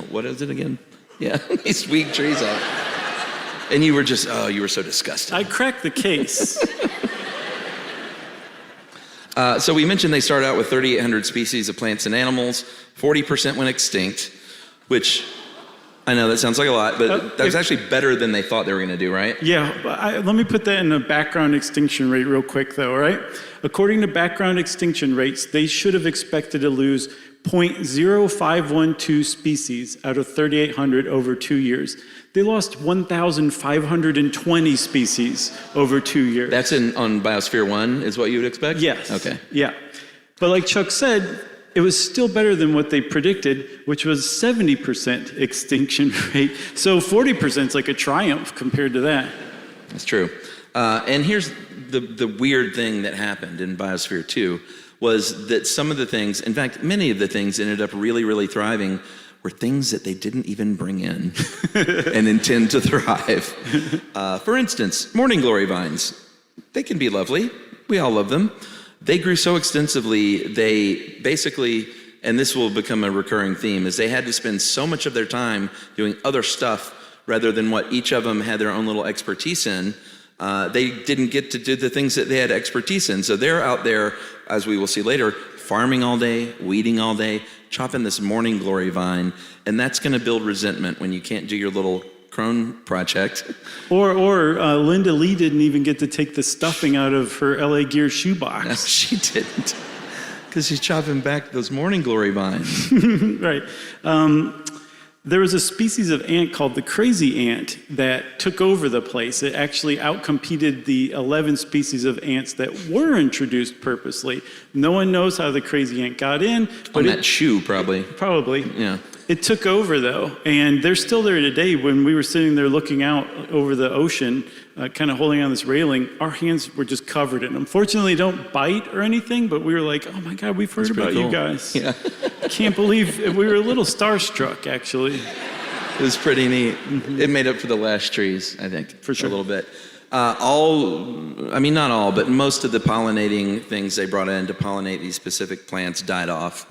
Speaker 3: what is it again? Yeah, these weak trees up. And you were just, you were so disgusted.
Speaker 2: I cracked the case.
Speaker 3: So we mentioned they started out with 3,800 species of plants and animals. 40% went extinct, which I know that sounds like a lot, but that was actually better than they thought they were going to do, right?
Speaker 2: Yeah, let me put that in a background extinction rate real quick though, right? According to background extinction rates, they should have expected to lose 0.0512 species out of 3,800 over 2 years. They lost 1,520 species over 2 years.
Speaker 3: That's on Biosphere 1 is what you would expect?
Speaker 2: Yes.
Speaker 3: Okay.
Speaker 2: Yeah. But like Chuck said, it was still better than what they predicted, which was 70% extinction rate. So 40% is like a triumph compared to that.
Speaker 3: That's true. And here's the weird thing that happened in Biosphere 2 was that some of the things, in fact, many of the things ended up really, really thriving were things that they didn't even bring in and intend to thrive. For instance, morning glory vines. They can be lovely. We all love them. They grew so extensively, they basically, and this will become a recurring theme, is they had to spend so much of their time doing other stuff rather than what each of them had their own little expertise in. They didn't get to do the things that they had expertise in. So they're out there, as we will see later, farming all day, weeding all day, chopping this morning glory vine, and that's going to build resentment when you can't do your little crone project.
Speaker 2: Or Linda Lee didn't even get to take the stuffing out of her LA Gear shoebox.
Speaker 3: No, she didn't, because she's chopping back those morning glory vines.
Speaker 2: Right. There was a species of ant called the crazy ant that took over the place. It actually outcompeted the 11 species of ants that were introduced purposely. No one knows how the crazy ant got in.
Speaker 3: But that shoe, probably.
Speaker 2: Probably.
Speaker 3: Yeah.
Speaker 2: It took over, though, and they're still there today. When we were sitting there looking out over the ocean, kind of holding on this railing, our hands were just covered in them. Fortunately, they don't bite or anything, but we were like, oh my God, we've heard about you guys.
Speaker 3: Yeah.
Speaker 2: Can't believe we were a little starstruck, actually.
Speaker 3: It was pretty neat. Mm-hmm. It made up for the last trees, I think.
Speaker 2: For sure.
Speaker 3: A little bit. Not all, but most of the pollinating things they brought in to pollinate these specific plants died off.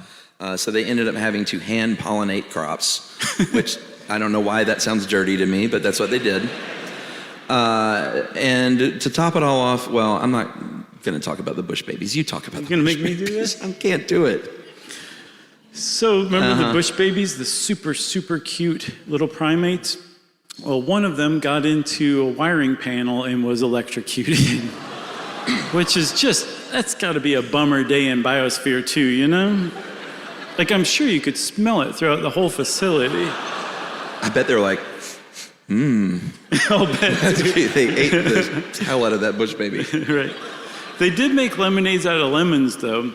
Speaker 3: So they ended up having to hand pollinate crops, which I don't know why that sounds dirty to me, but that's what they did. And to top it all off, well, I'm not going to talk about the bush babies. You talk about the bush babies.
Speaker 2: You're going to make me do this?
Speaker 3: I can't do it.
Speaker 2: So remember the bush babies, the super, super cute little primates? Well, one of them got into a wiring panel and was electrocuted, which is just, that's got to be a bummer day in Biosphere 2, you know? Like, I'm sure you could smell it throughout the whole facility.
Speaker 3: I bet they're like,
Speaker 2: I'll bet.
Speaker 3: They ate the hell out of that bush baby.
Speaker 2: Right. They did make lemonades out of lemons, though.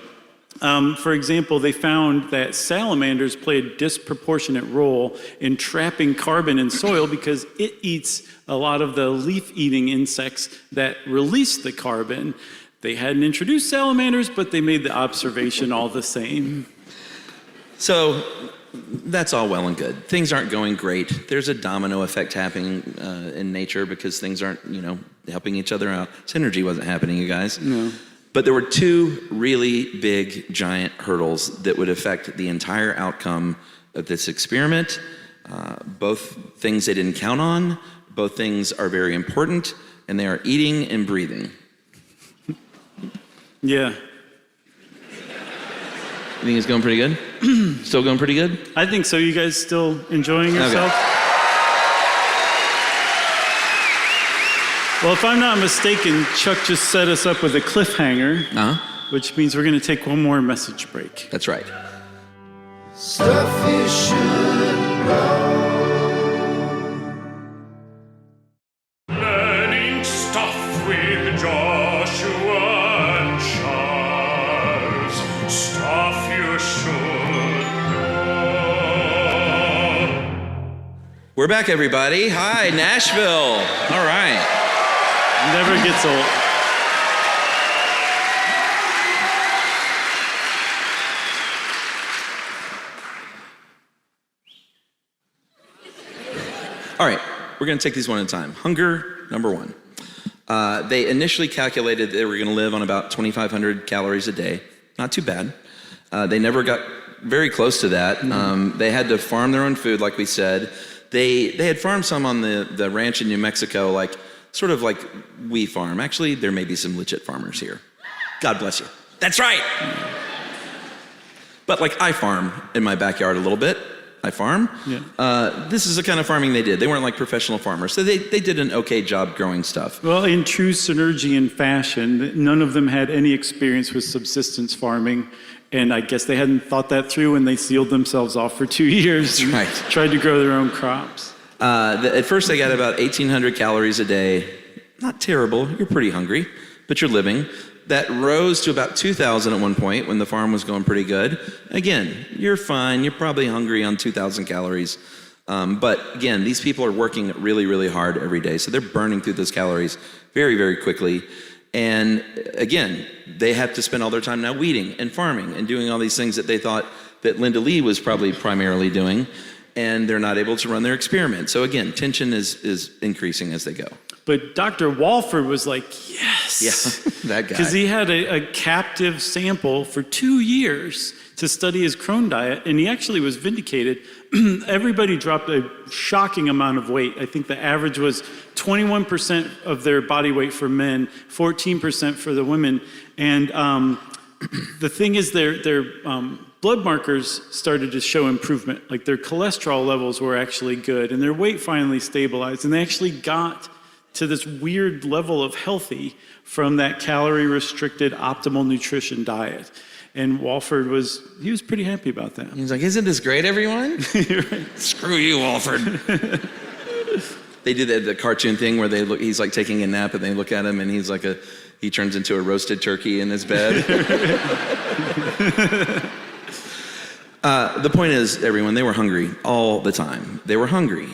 Speaker 2: For example, they found that salamanders play a disproportionate role in trapping carbon in soil because it eats a lot of the leaf-eating insects that release the carbon. They hadn't introduced salamanders, but they made the observation all the same.
Speaker 3: So that's all well and good. Things aren't going great. There's a domino effect happening in nature because things aren't, helping each other out. Synergy wasn't happening, you guys.
Speaker 2: No.
Speaker 3: But there were two really big, giant hurdles that would affect the entire outcome of this experiment. Both things they didn't count on. Both things are very important, and they are eating and breathing.
Speaker 2: Yeah.
Speaker 3: You think it's going pretty good? Still going pretty good?
Speaker 2: I think so. You guys still enjoying yourself?
Speaker 3: Okay.
Speaker 2: Well, if I'm not mistaken, Chuck just set us up with a cliffhanger, which means we're going to take one more message break.
Speaker 3: That's right.
Speaker 4: Stuff you should know.
Speaker 5: Learning stuff with Joshua and Charles. Stuff you should know.
Speaker 3: We're back, everybody. Hi, Nashville. All right.
Speaker 2: Never gets old.
Speaker 3: All right, we're going to take these one at a time. Hunger, number one. They initially calculated they were going to live on about 2,500 calories a day. Not too bad. They never got very close to that. They had to farm their own food, like we said. They had farmed some on the ranch in New Mexico, sort of like we farm. Actually, there may be some legit farmers here. God bless you. That's right. But like I farm in my backyard a little bit. I farm.
Speaker 2: Yeah.
Speaker 3: This is the kind of farming they did. They weren't like professional farmers, so they did an okay job growing stuff.
Speaker 2: Well, in true Synergian fashion, none of them had any experience with subsistence farming, and I guess they hadn't thought that through when they sealed themselves off for 2 years.
Speaker 3: That's right.
Speaker 2: Tried to grow their own crops.
Speaker 3: At first, they got about 1,800 calories a day. Not terrible. You're pretty hungry, but you're living. That rose to about 2,000 at one point when the farm was going pretty good. Again, you're fine. You're probably hungry on 2,000 calories. But again, these people are working really, really hard every day. So they're burning through those calories very, very quickly. And again, they have to spend all their time now weeding and farming and doing all these things that they thought that Linda Lee was probably primarily doing. And they're not able to run their experiment. So again, tension is increasing as they go.
Speaker 2: But Dr. Walford was like, yes.
Speaker 3: Yeah, that guy.
Speaker 2: Because he had a captive sample for 2 years to study his crone diet, and he actually was vindicated. Everybody dropped a shocking amount of weight. I think the average was 21% of their body weight for men, 14% for the women. And the thing is, their blood markers started to show improvement. Like their cholesterol levels were actually good, and their weight finally stabilized, and they actually got to this weird level of healthy from that calorie-restricted optimal nutrition diet. And Walford was pretty happy about that.
Speaker 3: He's like, isn't this great, everyone?
Speaker 2: Right.
Speaker 3: Screw you, Walford. They did the cartoon thing where he's like taking a nap and they look at him and he turns into a roasted turkey in his bed. The point is, everyone, they were hungry all the time. They were hungry.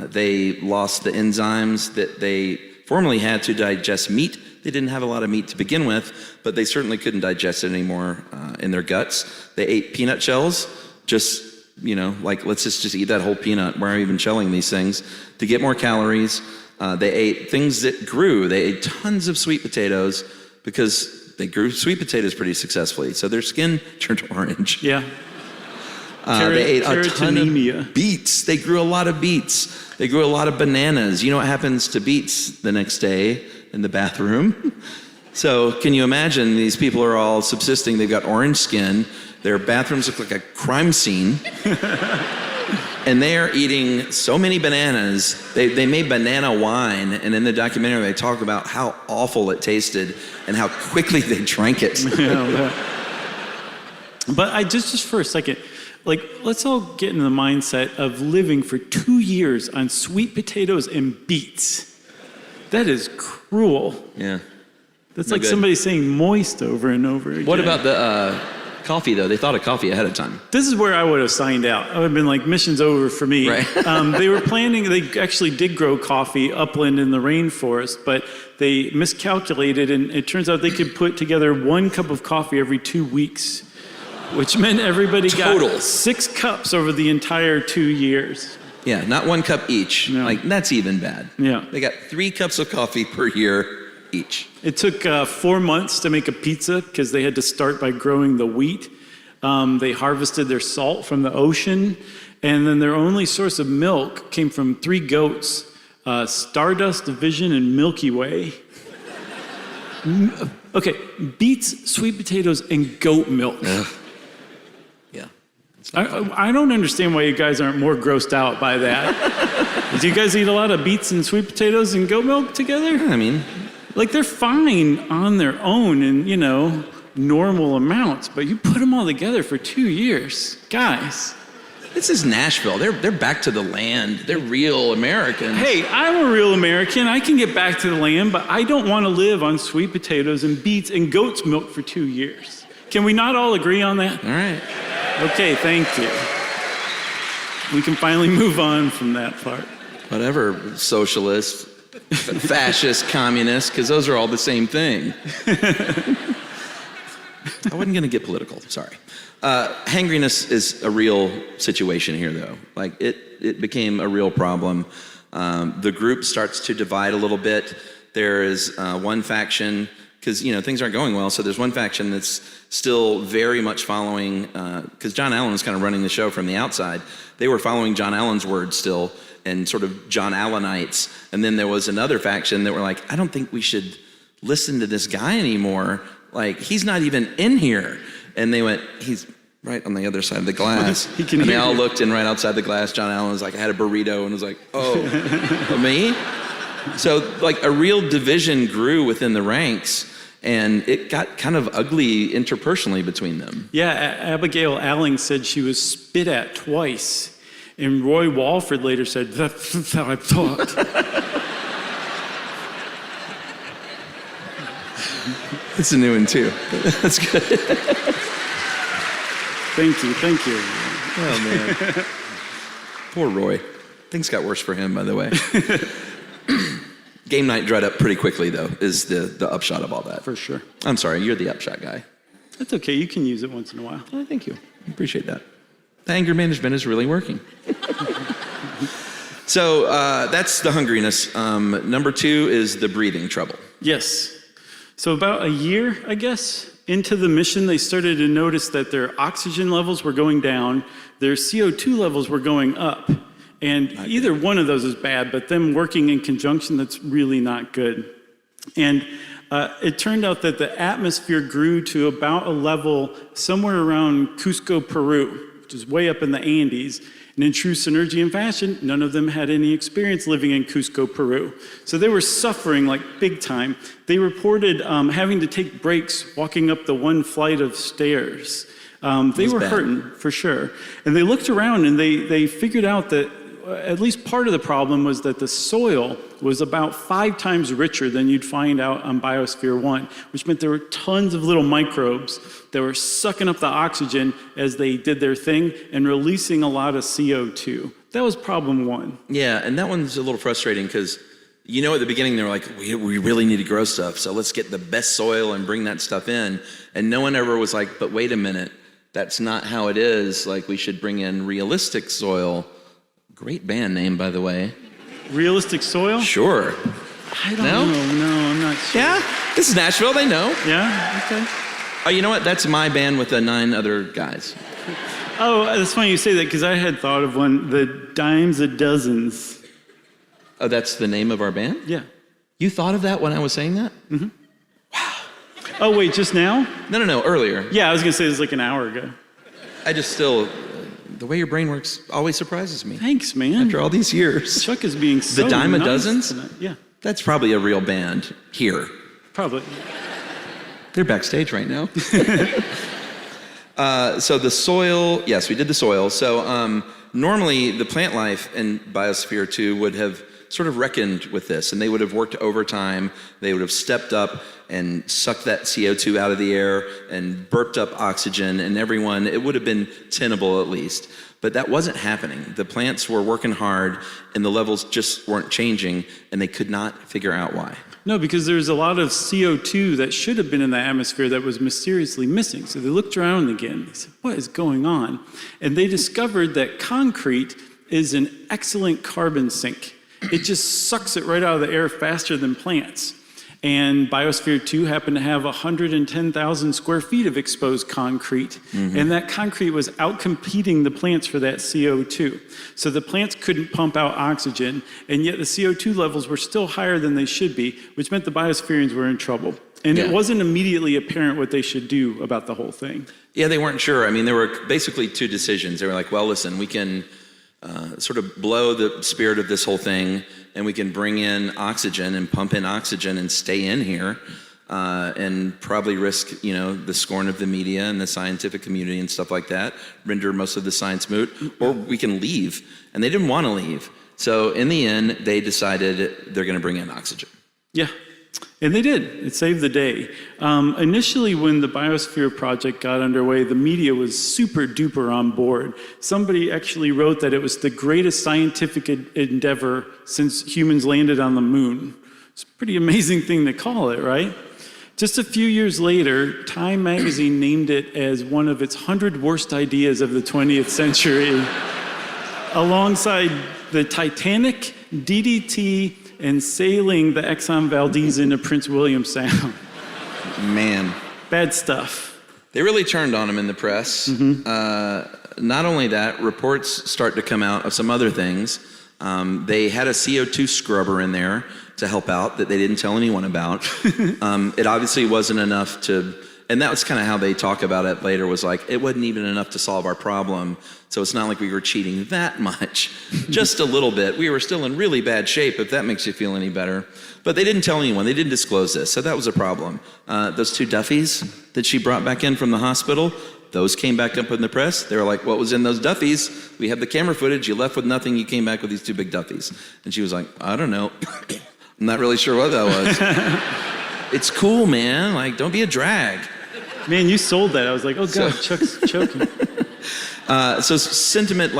Speaker 3: They lost the enzymes that they formerly had to digest meat. They didn't have a lot of meat to begin with, but they certainly couldn't digest it anymore in their guts. They ate peanut shells, just, like, let's just eat that whole peanut. Why are we even shelling these things? To get more calories. They ate things that grew. They ate tons of sweet potatoes because they grew sweet potatoes pretty successfully. So their skin turned orange.
Speaker 2: Yeah.
Speaker 3: They ate a ton of beets. They grew a lot of beets. They grew a lot of bananas. You know what happens to beets the next day in the bathroom? So can you imagine these people are all subsisting. They've got orange skin. Their bathrooms look like a crime scene. And they are eating so many bananas. They made banana wine. And in the documentary, they talk about how awful it tasted and how quickly they drank it.
Speaker 2: But I just for a second, like, let's all get in the mindset of living for 2 years on sweet potatoes and beets. That is cruel.
Speaker 3: Yeah.
Speaker 2: That's like somebody saying moist over and over again.
Speaker 3: What about the coffee, though? They thought of coffee ahead of time.
Speaker 2: This is where I would have signed out. I would have been like, mission's over for me.
Speaker 3: Right.
Speaker 2: They were planning, they actually did grow coffee upland in the rainforest, but they miscalculated, and it turns out they could put together 1 cup of coffee every 2 weeks, which meant everybody got 6 cups over the entire 2 years.
Speaker 3: Yeah, not 1 cup each.
Speaker 2: No.
Speaker 3: Like, that's even bad.
Speaker 2: Yeah.
Speaker 3: They got 3 cups of coffee per year each.
Speaker 2: It took 4 months to make a pizza because they had to start by growing the wheat. They harvested their salt from the ocean, and then their only source of milk came from 3 goats, Stardust, Vision, and Milky Way. Okay, beets, sweet potatoes, and goat milk.
Speaker 3: Yeah.
Speaker 2: I don't understand why you guys aren't more grossed out by that. Do you guys eat a lot of beets and sweet potatoes and goat milk together?
Speaker 3: I mean,
Speaker 2: like, they're fine on their own in, normal amounts, but you put them all together for 2 years. Guys.
Speaker 3: this is Nashville. They're back to the land. They're real Americans.
Speaker 2: Hey, I'm a real American. I can get back to the land, but I don't want to live on sweet potatoes and beets and goat's milk for 2 years. Can we not all agree on that?
Speaker 3: All right.
Speaker 2: Okay, thank you. We can finally move on from that part.
Speaker 3: Whatever, socialist, fascist, communist, because those are all the same thing. I wasn't going to get political, sorry. Hangriness is a real situation here, though. Like, it became a real problem. The group starts to divide a little bit. There is one faction, because, things aren't going well, so there's one faction that's still very much following, because John Allen was kind of running the show from the outside. They were following John Allen's words still, and sort of John Allenites. And then there was another faction that were like, I don't think we should listen to this guy anymore. Like, he's not even in here. And they went, he's right on the other side of the glass.
Speaker 2: He can
Speaker 3: and they
Speaker 2: hear
Speaker 3: all
Speaker 2: you.
Speaker 3: looked, and right outside the glass, John Allen was like, I had a burrito, and was like, oh, me? So, like, a real division grew within the ranks, and it got kind of ugly interpersonally between them.
Speaker 2: Yeah, Abigail Alling said she was spit at twice. And Roy Walford later said, that's how I thought.
Speaker 3: It's a new one, too. That's good.
Speaker 2: Thank you.
Speaker 3: Oh, man. Poor Roy. Things got worse for him, by the way. Game night dried up pretty quickly, though, is the upshot of all that.
Speaker 2: For sure.
Speaker 3: I'm sorry, you're the upshot guy.
Speaker 2: That's okay, you can use it once in a while.
Speaker 3: Oh, thank you. I appreciate that. The anger management is really working. So that's the hungriness. Number 2 is the breathing trouble.
Speaker 2: Yes. So about a year, I guess, into the mission, they started to notice that their oxygen levels were going down, their CO2 levels were going up. And either one of those is bad, but them working in conjunction, that's really not good. And it turned out that the atmosphere grew to about a level somewhere around Cusco, Peru, which is way up in the Andes. And in true Synergian fashion, none of them had any experience living in Cusco, Peru. So they were suffering like big time. They reported having to take breaks walking up the one flight of stairs. They were hurting, for sure. And they looked around and they figured out that at least part of the problem was that the soil was about 5 times richer than you'd find out on Biosphere 1, which meant there were tons of little microbes that were sucking up the oxygen as they did their thing and releasing a lot of CO2. That was problem 1.
Speaker 3: Yeah, and that one's a little frustrating because, you know, at the beginning they were like, we really need to grow stuff, so let's get the best soil and bring that stuff in. And no one ever was like, but wait a minute, that's not how it is. Like, we should bring in realistic soil. Great band name, by the way.
Speaker 2: Realistic Soil?
Speaker 3: Sure.
Speaker 2: I don't know. No, I'm not sure.
Speaker 3: Yeah, this is Nashville, they know.
Speaker 2: Yeah? Okay.
Speaker 3: Oh, you know what? That's my band with the 9 other guys.
Speaker 2: Oh, it's funny you say that because I had thought of one, the Dimes a Dozens.
Speaker 3: Oh, that's the name of our band?
Speaker 2: Yeah.
Speaker 3: You thought of that when I was saying that?
Speaker 2: Mm-hmm. Oh, wait, just now?
Speaker 3: No, earlier.
Speaker 2: Yeah, I was going to say it was like an hour ago.
Speaker 3: I just still, the way your brain works always surprises me.
Speaker 2: Thanks, man.
Speaker 3: After all these years.
Speaker 2: Chuck is being so
Speaker 3: The Dime a
Speaker 2: nice
Speaker 3: Dozens?
Speaker 2: tonight. Yeah,
Speaker 3: That's probably a real band here.
Speaker 2: probably.
Speaker 3: They're backstage right now. So the soil, yes, we did the soil. So normally the plant life in Biosphere 2 would have sort of reckoned with this, and they would have worked overtime. They would have stepped up and sucked that CO2 out of the air and burped up oxygen, and everyone, it would have been tenable at least. But that wasn't happening. The plants were working hard, and the levels just weren't changing, and they could not figure out why.
Speaker 2: No, because there's a lot of CO2 that should have been in the atmosphere that was mysteriously missing. So they looked around again. They said, what is going on? And they discovered that concrete is an excellent carbon sink. It just sucks it right out of the air faster than plants. And Biosphere 2 happened to have 110,000 square feet of exposed concrete. Mm-hmm. And that concrete was outcompeting the plants for that CO2. So the plants couldn't pump out oxygen, and yet the CO2 levels were still higher than they should be, which meant the Biosphereans were in trouble. And it wasn't immediately apparent what they should do about the whole thing.
Speaker 3: Yeah, they weren't sure. I mean, there were basically 2 decisions. They were like, well, listen, we can sort of blow the spirit of this whole thing, and we can bring in oxygen and pump in oxygen and stay in here and probably risk, the scorn of the media and the scientific community and stuff like that, render most of the science moot, or we can leave. And they didn't want to leave. So in the end, they decided they're going to bring in oxygen.
Speaker 2: Yeah. And they did. It saved the day. Initially, when the Biosphere project got underway, the media was super duper on board. Somebody actually wrote that it was the greatest scientific endeavor since humans landed on the moon. It's a pretty amazing thing to call it, right? Just a few years later, Time magazine named it as one of its 100 worst ideas of the 20th century, alongside the Titanic, DDT, and sailing the Exxon Valdez into Prince William Sound.
Speaker 3: Man.
Speaker 2: Bad stuff.
Speaker 3: They really turned on him in the press. Mm-hmm. Not only that, reports start to come out of some other things, They had a CO2 scrubber in there to help out that they didn't tell anyone about. It obviously wasn't enough to, and that was kind of how they talk about it later, was like, it wasn't even enough to solve our problem. So it's not like we were cheating that much, just a little bit. We were still in really bad shape, if that makes you feel any better. But they didn't tell anyone, they didn't disclose this, so that was a problem. Those 2 Duffies that she brought back in from the hospital, those came back up in the press. They were like, what was in those Duffies? We have the camera footage, you left with nothing, you came back with these 2 big Duffies. And she was like, I don't know. I'm not really sure what that was. It's cool, man, like, don't be a drag.
Speaker 2: Man, you sold that. I was like, oh God, Chuck's choking.
Speaker 3: So sentiment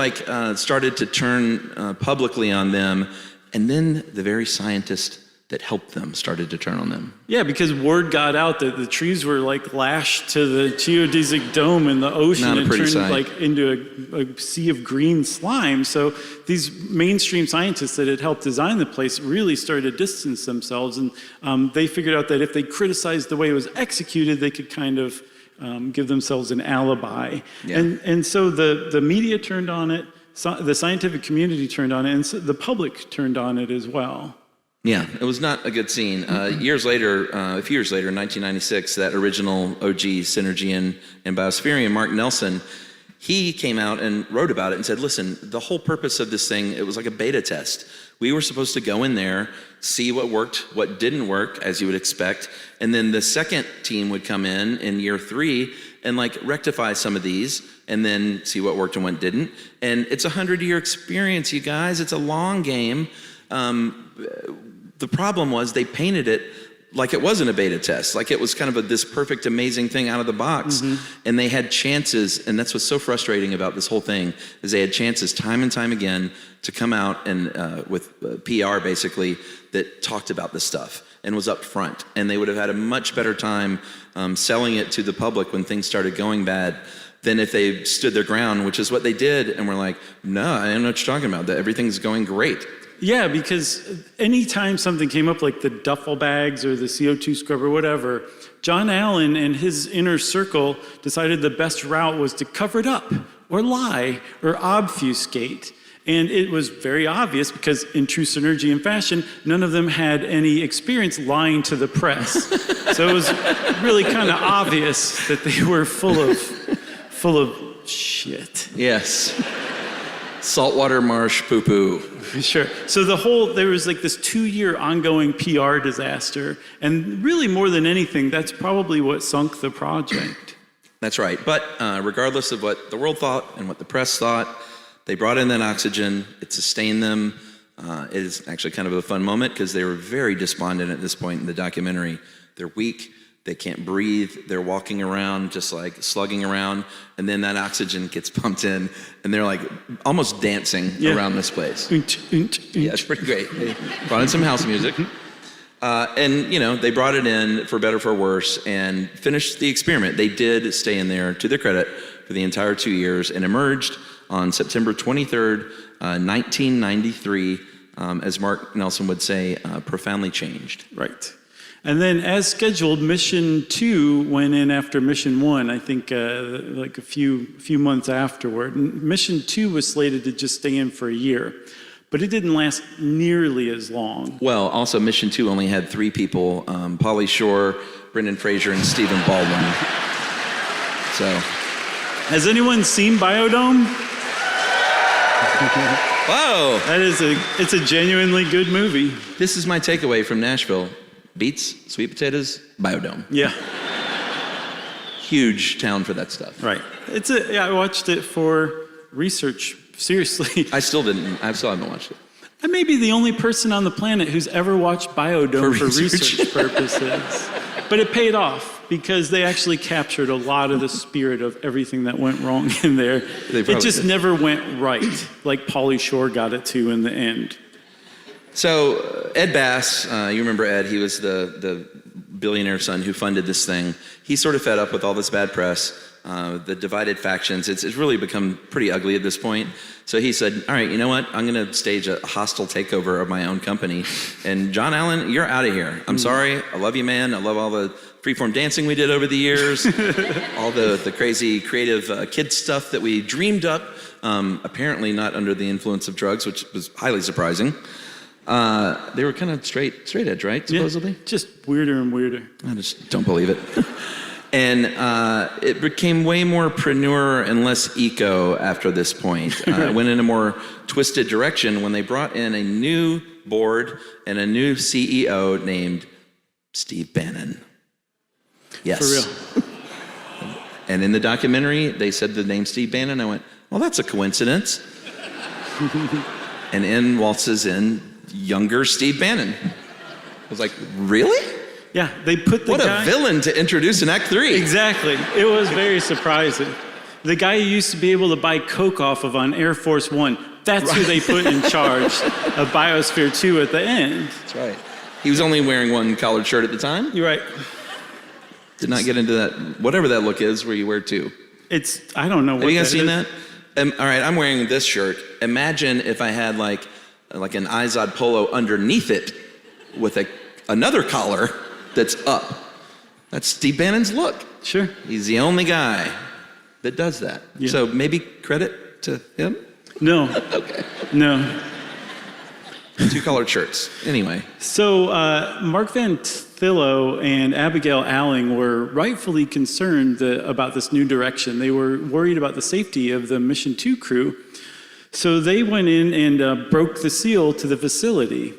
Speaker 3: started to turn publicly on them, and then the very scientists that helped them started to turn on them.
Speaker 2: Yeah, because word got out that the trees were like lashed to the geodesic dome in the ocean and turned like into a sea of green slime. So these mainstream scientists that had helped design the place really started to distance themselves, and they figured out that if they criticized the way it was executed, they could kind of give themselves an alibi. Yeah. And so the media turned on it, the scientific community turned on it, and so the public turned on it as well.
Speaker 3: Yeah, it was not a good scene. A few years later, in 1996, that original OG Synergian and Biosphere, Mark Nelson, he came out and wrote about it and said, listen, the whole purpose of this thing, it was like a beta test. We were supposed to go in there, see what worked, what didn't work, as you would expect, and then the second team would come in year 3 and like rectify some of these, and then see what worked and what didn't. And it's a 100-year experience, you guys. It's a long game. The problem was they painted it like it wasn't a beta test, like it was kind of this perfect, amazing thing out of the box. And they had chances, and that's what's so frustrating about this whole thing, is they had chances time and time again to come out and with PR basically that talked about this stuff and was up front. And they would have had a much better time selling it to the public when things started going bad than if they stood their ground, which is what they did, and were like, no, I don't know what you're talking about, that everything's going great.
Speaker 2: Yeah, because anytime something came up like the duffel bags or the CO2 scrubber, whatever, John Allen and his inner circle decided the best route was to cover it up or lie or obfuscate. And it was very obvious because in true Synergian fashion, none of them had any experience lying to the press. So it was really kind of obvious that they were full of shit.
Speaker 3: Yes. Saltwater marsh poo-poo.
Speaker 2: Sure. So there was like this 2-year ongoing PR disaster. And really more than anything, that's probably what sunk the project.
Speaker 3: That's right. But regardless of what the world thought and what the press thought, they brought in that oxygen. It sustained them. It is actually kind of a fun moment because they were very despondent at this point in the documentary. They're weak. They can't breathe. They're walking around, just like slugging around. And then that oxygen gets pumped in, and they're like almost dancing around this place. Yeah, it's pretty great. They brought in some house music. And, they brought it in for better, for worse, and finished the experiment. They did stay in there, to their credit, for the entire 2 years, and emerged on September 23rd, 1993, as Mark Nelson would say, profoundly changed.
Speaker 2: Right. And then, as scheduled, Mission 2 went in after Mission 1, I think like a few months afterward. And Mission 2 was slated to just stay in for a year, but it didn't last nearly as long.
Speaker 3: Well, also, Mission 2 only had 3 people, Pauly Shore, Brendan Fraser, and Stephen Baldwin. So,
Speaker 2: has anyone seen Biodome?
Speaker 3: Whoa!
Speaker 2: It's a genuinely good movie.
Speaker 3: This is my takeaway from Nashville. Beets, sweet potatoes, Biodome.
Speaker 2: Yeah.
Speaker 3: Huge town for that stuff.
Speaker 2: Right. I watched it for research, seriously.
Speaker 3: I still haven't watched it.
Speaker 2: I may be the only person on the planet who's ever watched Biodome for research purposes. But it paid off because they actually captured a lot of the spirit of everything that went wrong in there. It just never went right, like Pauly Shore got it to in the end.
Speaker 3: So Ed Bass, you remember Ed, he was the billionaire son who funded this thing, he's sort of fed up with all this bad press, the divided factions. It's really become pretty ugly at this point. So he said, all right, you know what? I'm going to stage a hostile takeover of my own company. And John Allen, you're out of here. I'm sorry. I love you, man. I love all the freeform dancing we did over the years, all the crazy creative kid stuff that we dreamed up, apparently not under the influence of drugs, which was highly surprising. They were kind of straight edge, right, supposedly?
Speaker 2: Yeah, just weirder and weirder.
Speaker 3: I just don't believe it. And it became way more preneur and less eco after this point. It went in a more twisted direction when they brought in a new board and a new CEO named Steve Bannon. Yes.
Speaker 2: For real.
Speaker 3: And in the documentary, they said the name Steve Bannon. I went, well, that's a coincidence. And in waltzes in younger Steve Bannon. I was like, really?
Speaker 2: Yeah, they put the
Speaker 3: What
Speaker 2: guy...
Speaker 3: a villain to introduce in Act 3.
Speaker 2: Exactly. It was very surprising. The guy who used to be able to buy Coke off of on Air Force One, that's who they put in charge of Biosphere 2 at the end.
Speaker 3: That's right. He was only wearing one collared shirt at the time.
Speaker 2: You're right.
Speaker 3: Did not get into that, whatever that look is, where you wear two.
Speaker 2: I don't know what
Speaker 3: Have you guys
Speaker 2: that
Speaker 3: seen
Speaker 2: is.
Speaker 3: that? All right, I'm wearing this shirt. Imagine if I had like an Izod polo underneath it with another collar that's up. That's Steve Bannon's look.
Speaker 2: Sure.
Speaker 3: He's the only guy that does that.
Speaker 2: Yeah.
Speaker 3: So maybe credit to him?
Speaker 2: No.
Speaker 3: Okay.
Speaker 2: No.
Speaker 3: Two collared shirts. Anyway.
Speaker 2: So Mark Van Thillo and Abigail Alling were rightfully concerned about this new direction. They were worried about the safety of the Mission 2 crew. So they went in and broke the seal to the facility.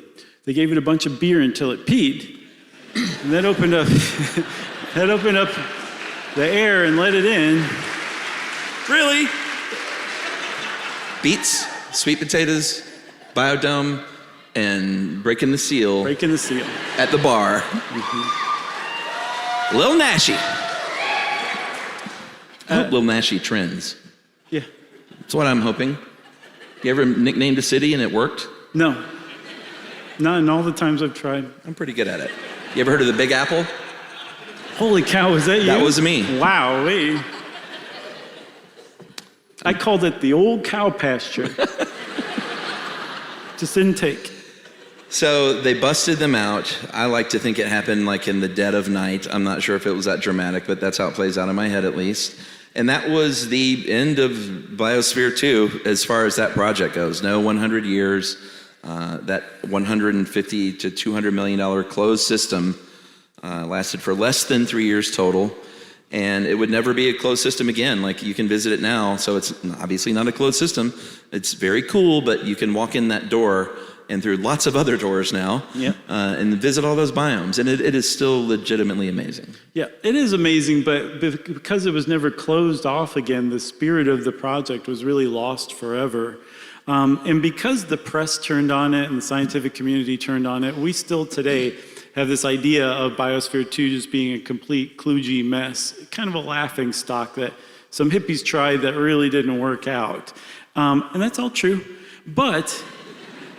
Speaker 2: They gave it a bunch of beer until it peed. And that opened up the air and let it in.
Speaker 3: Really? Beets, sweet potatoes, Biodome, and breaking the seal.
Speaker 2: Breaking the seal.
Speaker 3: At the bar. Lil Nashy. I hope Lil Nashy trends.
Speaker 2: Yeah.
Speaker 3: That's what I'm hoping. You ever nicknamed a city and it worked?
Speaker 2: No. Not in all the times I've tried.
Speaker 3: I'm pretty good at it. You ever heard of the Big Apple?
Speaker 2: Holy cow, was that you?
Speaker 3: That was me.
Speaker 2: Wow, wait. I called it the old cow pasture. Just didn't take.
Speaker 3: So they busted them out. I like to think it happened like in the dead of night. I'm not sure if it was that dramatic, but that's how it plays out in my head at least. And that was the end of Biosphere 2 as far as that project goes. No 100 years. That $150 to $200 million closed system lasted for less than 3 years total. And it would never be a closed system again. Like, you can visit it now, so it's obviously not a closed system. It's very cool, but you can walk in that door and through lots of other doors now, and visit all those biomes. And it is still legitimately amazing. Yeah,
Speaker 2: it is amazing, but because it was never closed off again, the spirit of the project was really lost forever. And because the press turned on it and the scientific community turned on it, we still today have this idea of Biosphere 2 just being a complete kludgy mess, kind of a laughing stock that some hippies tried that really didn't work out. And that's all true. But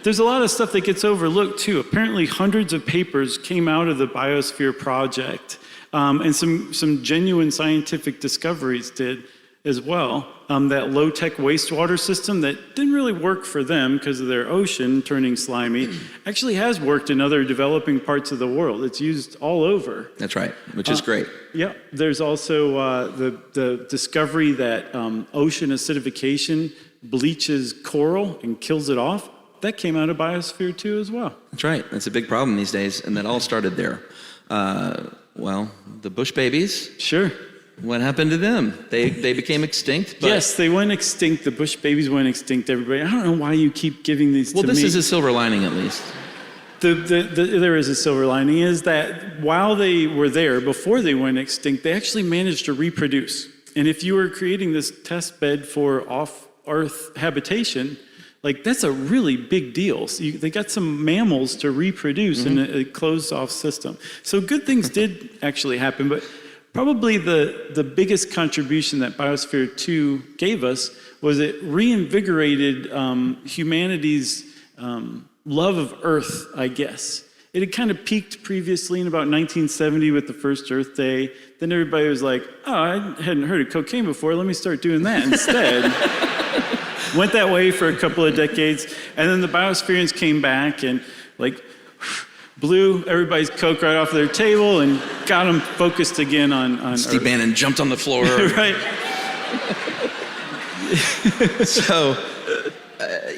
Speaker 2: there's a lot of stuff that gets overlooked too. Apparently hundreds of papers came out of the Biosphere project, and some genuine scientific discoveries did as well. That low-tech wastewater system that didn't really work for them because of their ocean turning slimy actually has worked in other developing parts of the world. It's used all over.
Speaker 3: That's right, which is great.
Speaker 2: Yeah, there's also the discovery that ocean acidification bleaches coral and kills it off. That came out of Biosphere 2 as well.
Speaker 3: That's right. That's a big problem these days, and that all started there. Well, the Bush babies.
Speaker 2: Sure.
Speaker 3: What happened to them? They became extinct? But
Speaker 2: yes, they went extinct. The Bush babies went extinct, everybody. I don't know why you keep giving these to me.
Speaker 3: Well, this is a silver lining at least.
Speaker 2: There is a silver lining, is that while they were there, before they went extinct, they actually managed to reproduce. And if you were creating this test bed for off-Earth habitation, like, that's a really big deal. So they got some mammals to reproduce in a closed-off system. So good things did actually happen, but probably the biggest contribution that Biosphere 2 gave us was it reinvigorated humanity's love of Earth, I guess. It had kind of peaked previously in about 1970 with the first Earth Day. Then everybody was like, oh, I hadn't heard of cocaine before. Let me start doing that instead. Went that way for a couple of decades. And then the Biosphereans came back and like blew everybody's coke right off their table and got them focused again on
Speaker 3: Steve
Speaker 2: Earth.
Speaker 3: Bannon jumped on the floor.
Speaker 2: Right.
Speaker 3: So,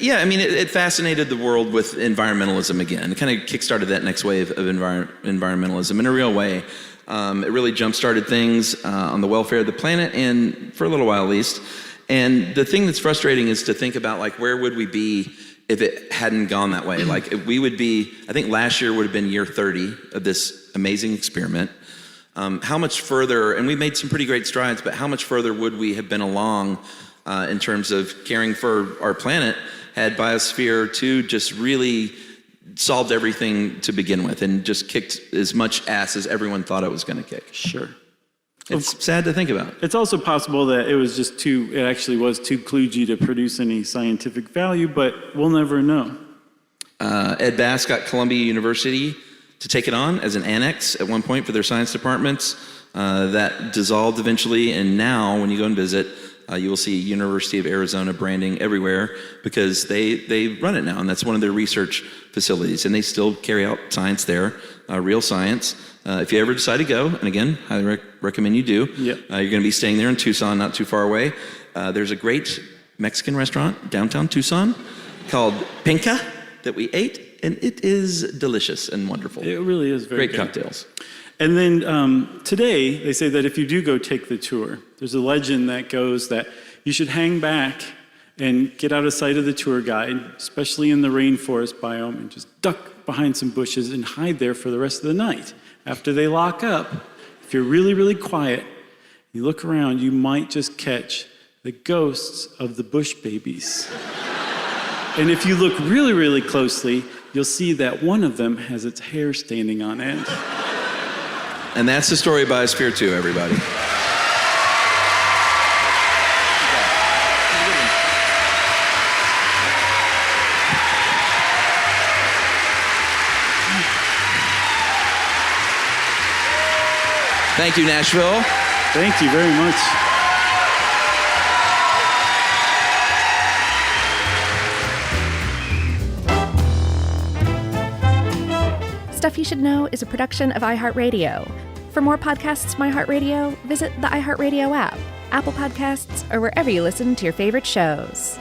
Speaker 3: yeah, I mean, it fascinated the world with environmentalism again. It kind of kickstarted that next wave of environmentalism in a real way. It really jump-started things on the welfare of the planet, and for a little while at least. And the thing that's frustrating is to think about, like, where would we be if it hadn't gone that way? Like, if we would be, I think last year would have been year 30 of this amazing experiment. How much further, and we made some pretty great strides, but how much further would we have been along in terms of caring for our planet had Biosphere II just really solved everything to begin with and just kicked as much ass as everyone thought it was going to kick?
Speaker 2: Sure.
Speaker 3: It's sad to think about.
Speaker 2: It's also possible that it actually was too kludgy to produce any scientific value, but we'll never know.
Speaker 3: Ed Bass got Columbia University to take it on as an annex at one point for their science departments. That dissolved eventually, and now when you go and visit, you will see University of Arizona branding everywhere because they run it now, and that's one of their research facilities, and they still carry out science there, real science. If you ever decide to go, and again, highly recommend you do,
Speaker 2: Yep.
Speaker 3: You're going to be staying there in Tucson, not too far away. There's a great Mexican restaurant downtown Tucson called Pinka that we ate, and it is delicious and wonderful.
Speaker 2: It really is very
Speaker 3: great
Speaker 2: good.
Speaker 3: cocktails.
Speaker 2: And then today, they say that if you do go take the tour, there's a legend that goes that you should hang back and get out of sight of the tour guide, especially in the rainforest biome, and just duck behind some bushes and hide there for the rest of the night. After they lock up, if you're really, really quiet, you look around, you might just catch the ghosts of the bush babies. And if you look really, really closely, you'll see that one of them has its hair standing on end.
Speaker 3: And that's the story of Biosphere II, everybody. Thank you, Nashville.
Speaker 2: Thank you very much.
Speaker 1: Stuff You Should Know is a production of iHeartRadio. For more podcasts from iHeartRadio, visit the iHeartRadio app, Apple Podcasts, or wherever you listen to your favorite shows.